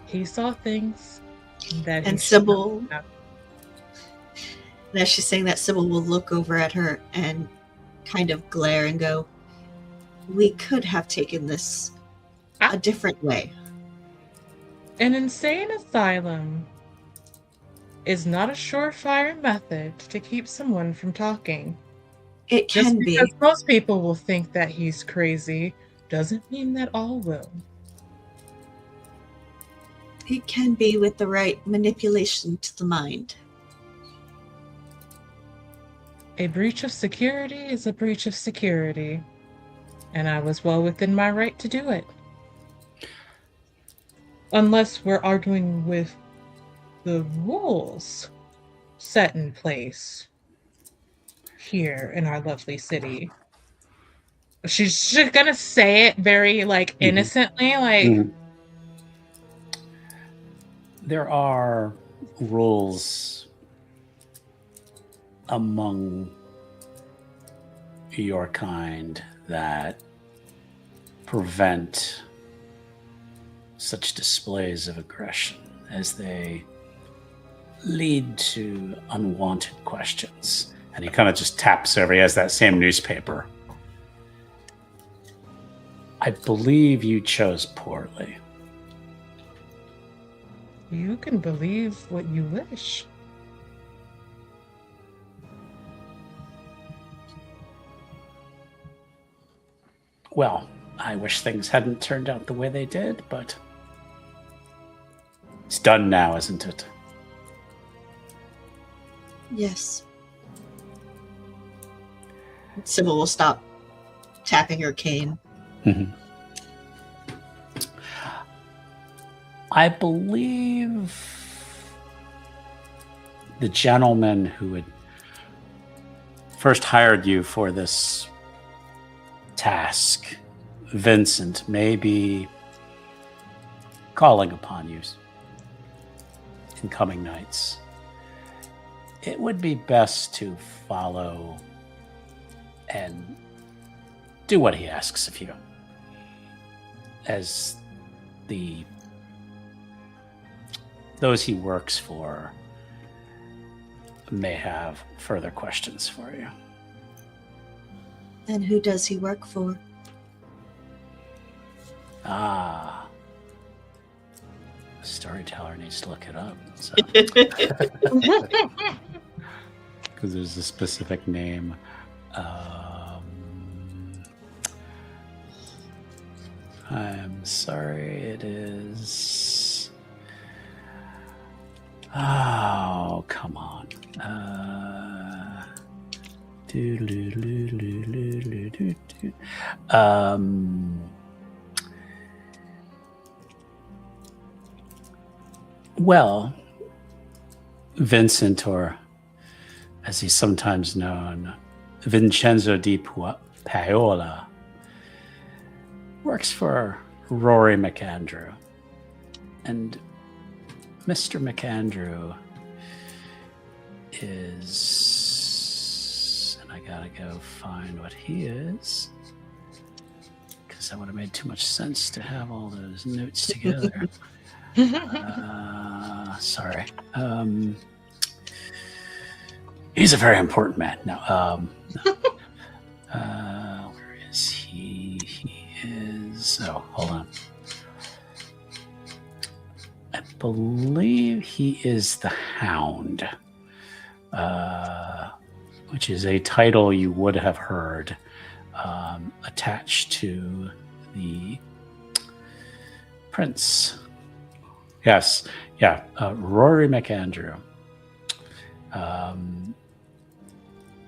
he saw things that. And Sybil, and as she's saying that, Sybil will look over at her and kind of glare and go, "We could have taken this a different way." An insane asylum is not a surefire method to keep someone from talking. It can be. Because most people will think that he's crazy, doesn't mean that all will. It can be with the right manipulation to the mind. A breach of security is a breach of security, and I was well within my right to do it. Unless we're arguing with the rules set in place here in our lovely city. She's just gonna say it very like innocently, like There are rules among your kind that prevent such displays of aggression as they lead to unwanted questions. And he kind of just taps over. He has that same newspaper. I believe you chose poorly. you can believe what you wish. Well, I wish things hadn't turned out the way they did, but it's done now, isn't it? Yes. Sybil will stop tapping her cane. I believe the gentleman who had first hired you for this task, Vincent, may be calling upon you in coming nights. It would be best to follow and do what he asks of you, as those he works for may have further questions for you. And who does he work for? Ah. The storyteller needs to look it up. Because there's a specific name. I'm sorry, it is... Oh, come on. Well, Vincent, or as he's sometimes known, Vincenzo di Paola, works for Rory McAndrew. And Mr. McAndrew is... And I gotta go find what he is, because that would have made too much sense to have all those notes together. Sorry. He's a very important man. No. Where is he? He is... Oh, hold on. I believe he is the Hound, which is a title you would have heard attached to the Prince. Yes, yeah, Rory McAndrew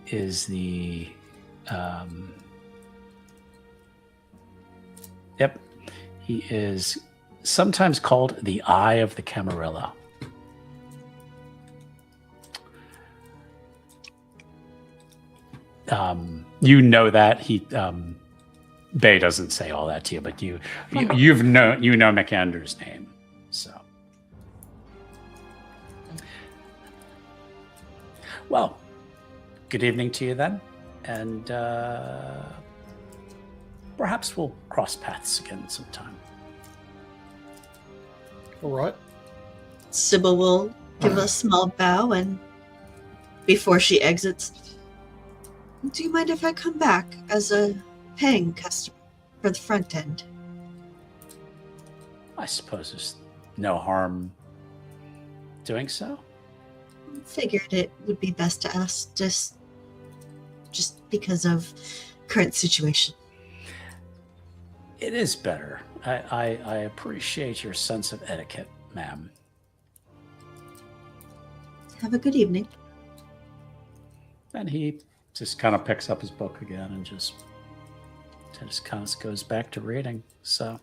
is the... Yep, he is sometimes called the Eye of the Camarilla. You know that he Bay doesn't say all that to you, but you know McAndrew's name. So, well, good evening to you then, and perhaps we'll cross paths again sometime. All right. Sybil will give a small bow, and before she exits, do you mind if I come back as a paying customer for the front end? I suppose there's no harm doing so. Figured it would be best to ask, just because of current situation. It is better. I appreciate your sense of etiquette, ma'am. Have a good evening. And he just kind of picks up his book again and just kind of goes back to reading. So,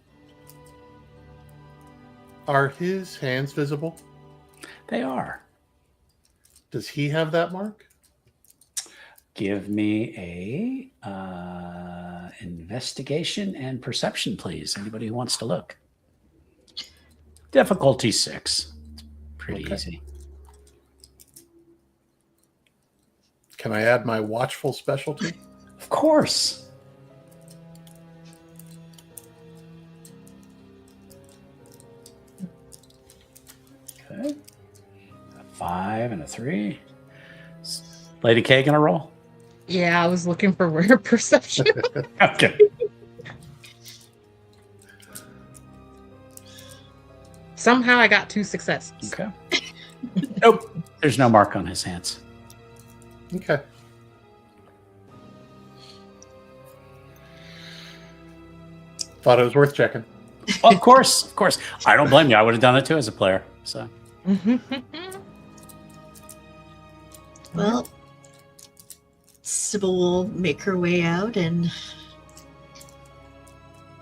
Are his hands visible? they are. Does he have that mark? Give me a investigation and perception, please. Anybody who wants to look. Difficulty 6. It's pretty Okay. easy. Can I add my watchful specialty? Of course. Okay. A 5 and a 3. Lady K gonna roll? Yeah, I was looking for rare perception. Okay. Somehow I got 2 successes. Okay. Nope. There's no mark on his hands. Okay. Thought it was worth checking. Well, of course, of course. I don't blame you. I would have done it too as a player. So Well, Sybyl will make her way out and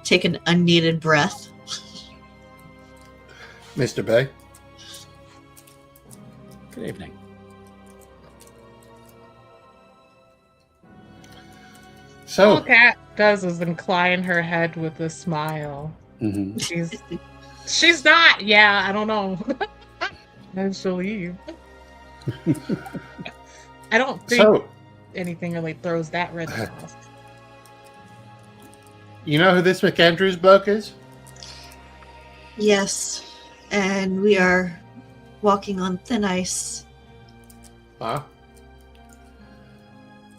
take an unneeded breath. Mr. Bay? good evening. So, All Cat does is incline her head with a smile. Hmm. She's not. Yeah, I don't know. And she'll leave. I don't think so anything really throws that red off. you know who this McAndrews bloke is? Yes, and we are walking on thin ice. Huh?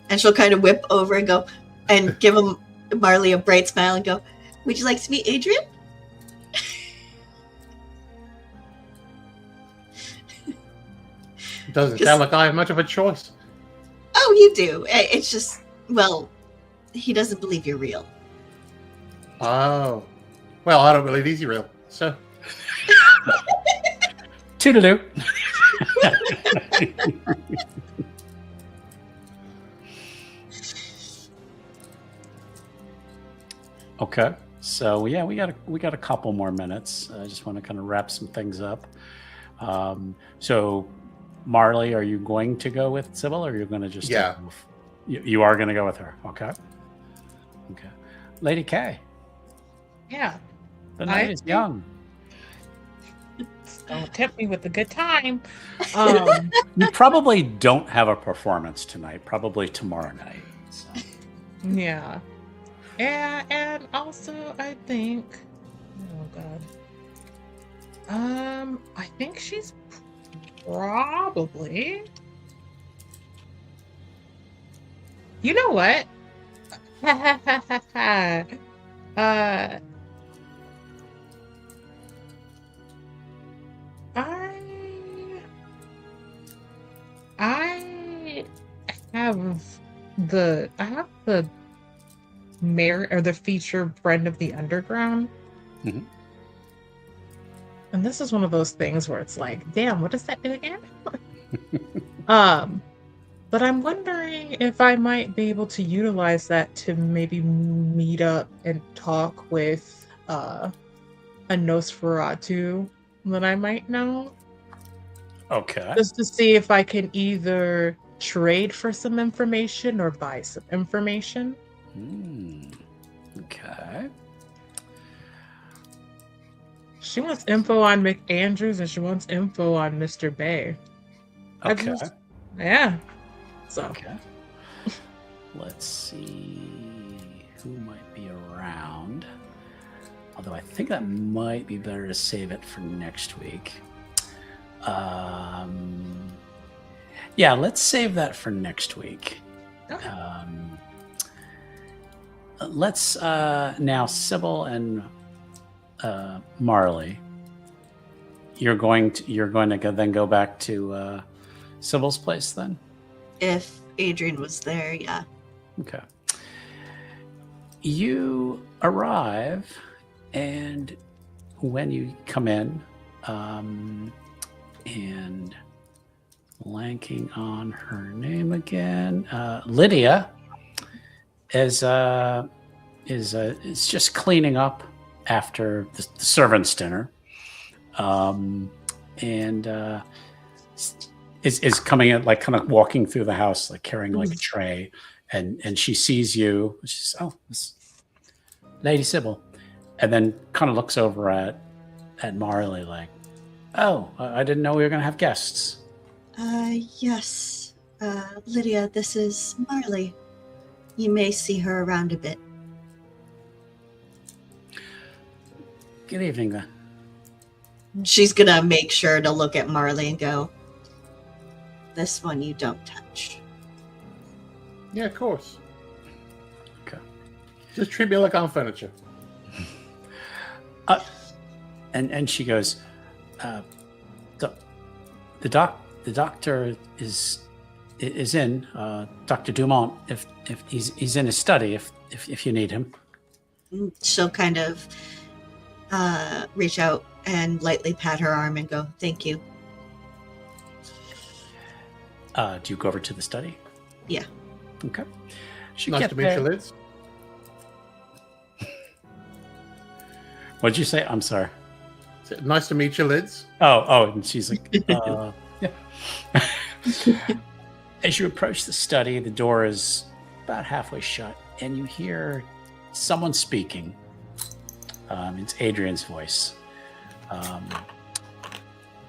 And she'll kind of whip over and go and give him Marley a bright smile and go, "Would you like to meet Adrian?" It doesn't sound like I have much of a choice. Oh, you do. It's just, well, he doesn't believe you're real. Oh. Well, I don't believe he's real. So, Toodaloo. Okay, so yeah, we got a couple more minutes. I just want to kind of wrap some things up. So, Marley, are you going to go with Sybyl, or are you going to just Yeah. You are going to go with her. Okay. Okay. Lady K, Yeah. the night I is think- young. Don't tempt me with a good time. You probably don't have a performance tonight. Probably tomorrow night. So. Yeah. Yeah, and also I think oh god. I think she's probably you know what? I have the mayor or the feature friend of the underground. Mhm. And this is one of those things where it's like, damn, what does that do again? But I'm wondering if I might be able to utilize that to maybe meet up and talk with a Nosferatu that I might know. Okay. Just to see if I can either trade for some information or buy some information. Okay. She wants info on McAndrews and she wants info on Mr. Bay. I've Okay. used- yeah. So Okay. Let's see who might be around. Although I think that might be better to save it for next week. Yeah, let's save that for next week. okay. Let's now Sybyl and Marley. You're going to then go back to Sybyl's place then. If Adrian was there, yeah. Okay. You arrive, and when you come in, And blanking on her name again. Lydia is just cleaning up after the servants' dinner, and is coming in, like, kind of walking through the house, like carrying like a tray, and she sees you. She's, oh, this Lady Sybyl, and then kind of looks over at Marley, like, oh, I didn't know we were going to have guests. Yes. Lydia, this is Marley. You may see her around a bit. Good evening, then. She's gonna make sure to look at Marley and go, this one you don't touch. Yeah, of course. Okay. Just treat me like I'm furniture. And she goes, the doctor is in, Dr. Dumont, if he's in his study, if you need him. She'll kind of reach out and lightly pat her arm and go, thank you. Do you go over to the study? Yeah. Okay. Nice to meet you, Liz. What'd you say? I'm sorry. Nice to meet you, Liz. Oh, and she's like, yeah. As you approach the study, the door is about halfway shut, and you hear someone speaking. It's Adrian's voice.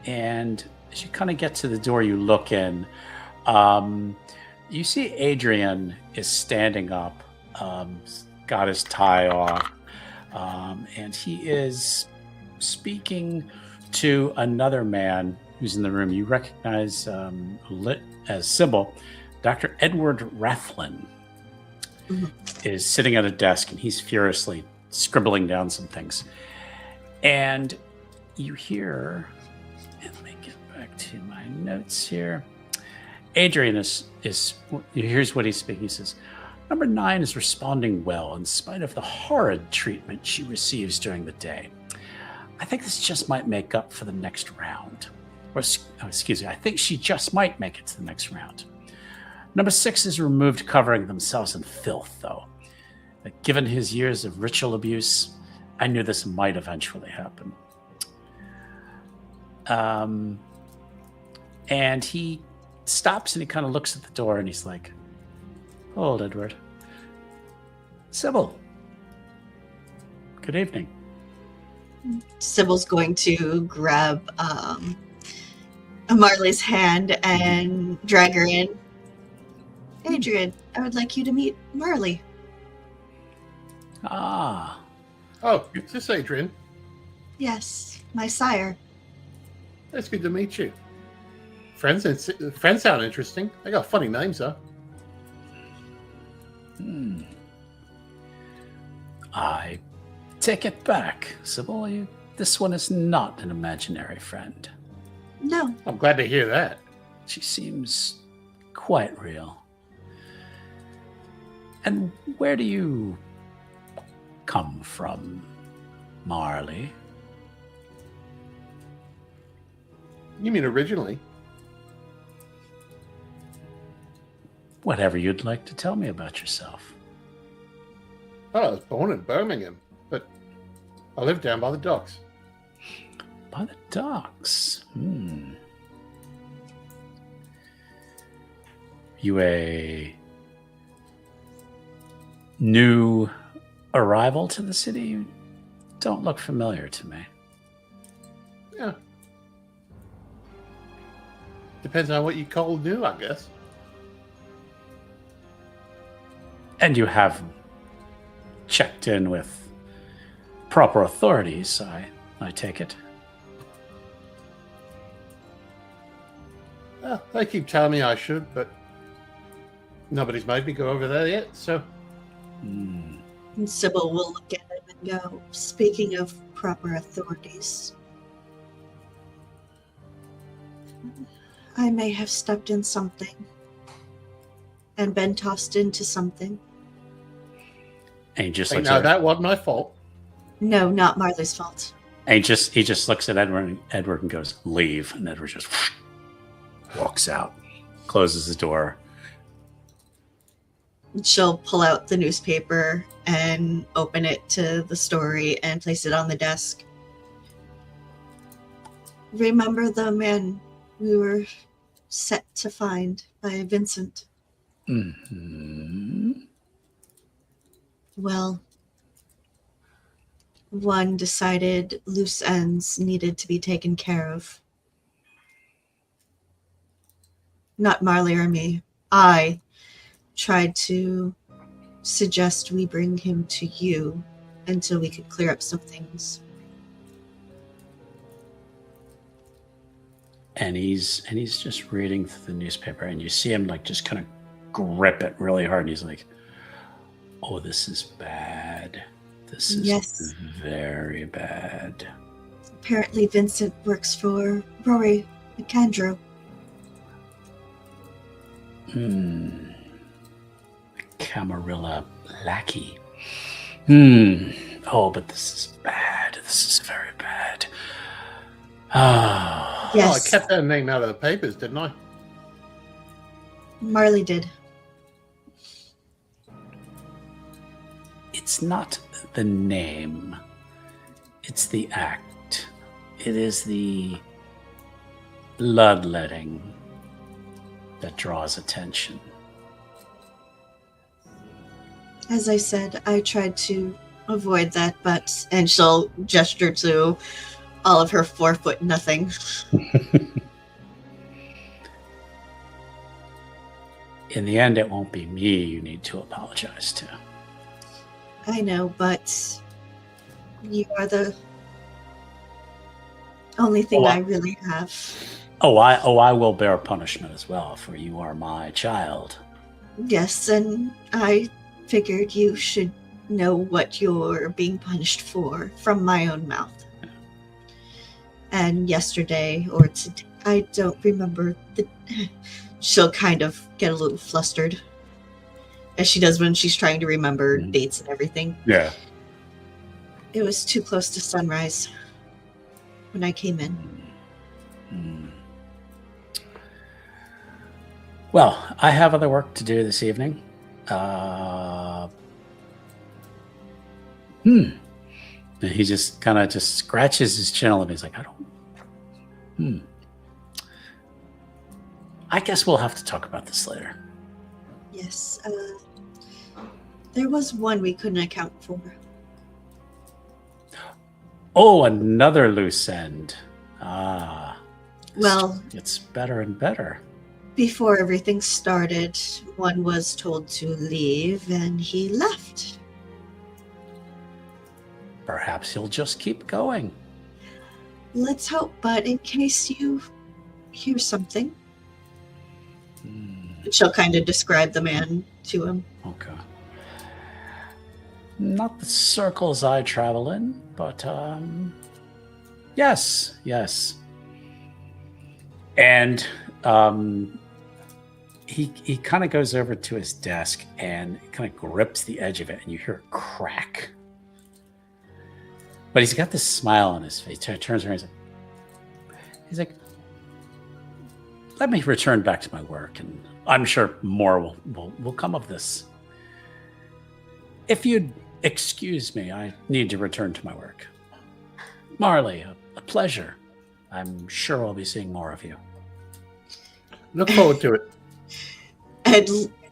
And as you kind of get to the door, you look in. You see Adrian is standing up, got his tie off, and he is speaking to another man who's in the room. You recognize as Sybyl, Dr. Edward Rathlin is sitting at a desk, and he's furiously scribbling down some things. And you hear, and let me get back to my notes here. Adrian here's what he's speaking. He says, Number 9 is responding well in spite of the horrid treatment she receives during the day. I think this just might make up for the next round. Or, excuse me, I think she just might make it to the next round. Number 6 is removed, covering themselves in filth, though. Given his years of ritual abuse, I knew this might eventually happen. And he stops and he kind of looks at the door and he's like, hold, Edward. Sybyl. Good evening. Sybyl's going to grab Marley's hand and drag her in. Adrian, I would like you to meet Marley. Ah. Oh, is this Adrian? Yes, my sire. It's good to meet you. Friends sound interesting. They got funny names, huh? I take it back, Sybyl. This one is not an imaginary friend. No. I'm glad to hear that. She seems quite real. And where do you come from, Marley? You mean originally? Whatever you'd like to tell me about yourself. Well, I was born in Birmingham, but I live down by the docks. By the docks? You a new arrival to the city? You don't look familiar to me. Yeah. Depends on what you call new, I guess. And you have checked in with proper authorities, I take it. Well, they keep telling me I should, but nobody's made me go over there yet, so... And Sybyl will look at him and go, speaking of proper authorities, I may have stepped in something and been tossed into something. And he just Hey, looks now, at her. that wasn't my fault. No, not Marley's fault. And he just looks at Edward and goes, "Leave." And Edward just walks out, closes the door. She'll pull out the newspaper and open it to the story and place it on the desk. Remember the man we were set to find by Vincent? Mm-hmm. Well, one decided loose ends needed to be taken care of. Not Marley or me. I tried to suggest we bring him to you until we could clear up some things. And he's just reading the newspaper, and you see him like just kind of grip it really hard. And he's like, "Oh, this is bad. This is very bad." Apparently Vincent works for Rory McAndrew. Camarilla lackey. Oh, but this is bad. This is very bad. Oh. Yes. Oh, I kept that name out of the papers, didn't I? Marley did. It's not the name. It's the act. It is the bloodletting that draws attention. As I said, I tried to avoid that, and she'll gesture to all of her 4 foot nothing. In the end, it won't be me you need to apologize to. I know, but you are the only thing I really have. I will bear punishment as well, for you are my child. Yes, and I figured you should know what you're being punished for from my own mouth. And yesterday, or today, I don't remember, she'll kind of get a little flustered, as she does when she's trying to remember dates and everything. Yeah. It was too close to sunrise when I came in. Well, I have other work to do this evening. And he just kind of just scratches his chin a little bit. He's like, I guess we'll have to talk about this later. Yes, there was one we couldn't account for. Oh, another loose end. Well, it's better and better. Before everything started, one was told to leave, and he left. Perhaps he'll just keep going. Let's hope, but in case you hear something. She'll kind of describe the man to him. Okay. Not the circles I travel in, but yes. And he kind of goes over to his desk and kind of grips the edge of it, and you hear a crack. But he's got this smile on his face. He turns around and he's like, let me return back to my work, and I'm sure more will come of this. If you'd excuse me, I need to return to my work. Marley, a pleasure. I'm sure I'll be seeing more of you. Look forward to it. And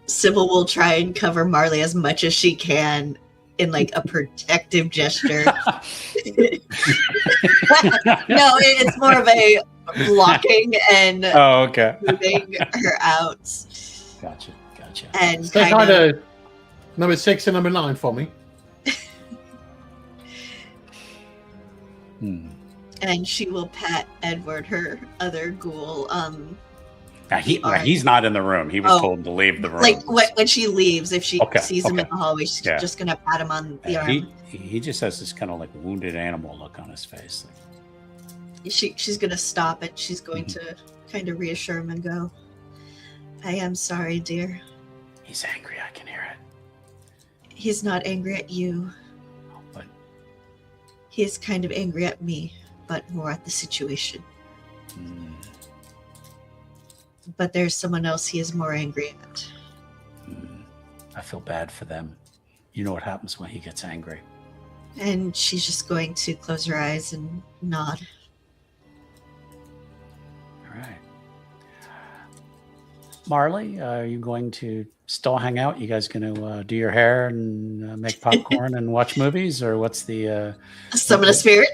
Sybil will try and cover Marley as much as she can in like a protective gesture. No, it's more of a blocking and moving her out. Gotcha. And so kind of number 6 and number 9 for me. And she will pat Edward, her other ghoul. He's not in the room. He was told to leave the room. Like when she leaves, if she sees him in the hallway, she's just gonna pat him on the arm. He just has this kind of like wounded animal look on his face. She's gonna stop it. She's going to kind of reassure him and go, I am sorry, dear. He's angry. I can hear it. He's not angry at you. But He is kind of angry at me, but more at the situation. Mm, But there's someone else he is more angry at. I feel bad for them. You know what happens when he gets angry. And she's just going to close her eyes and nod. All right. Marley, are you going to still hang out? You guys going to do your hair and make popcorn and watch movies, or what's the? Summon a spirit.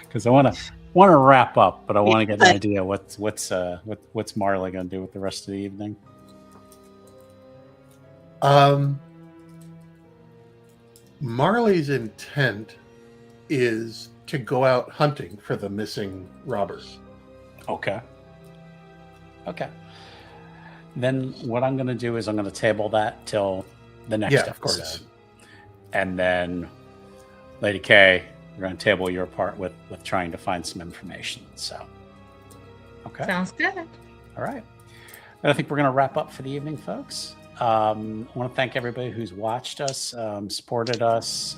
Because I want to wrap up, but I want to get an idea what's Marley going to do with the rest of the evening. Marley's intent is to go out hunting for the missing robbers. Okay. Then what I'm going to do is I'm going to table that till the next Yeah, episode. of course. And then, Lady K, you're going to table your part with trying to find some information. So, okay. Sounds good. All right. And I think we're going to wrap up for the evening, folks. I want to thank everybody who's watched us, supported us.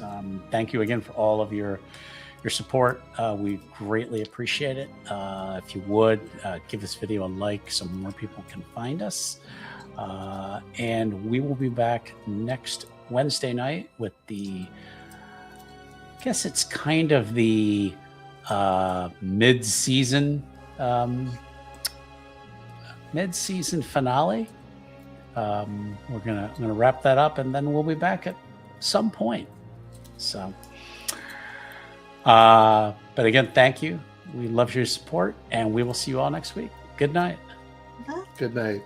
Thank you again for all of your support. We greatly appreciate it. If you would, give this video a like so more people can find us. And we will be back next Wednesday night with I guess it's kind of the mid-season finale. We're gonna wrap that up, and then we'll be back at some point. So, but again, thank you. We love your support, and we will see you all next week. Good night. Good night.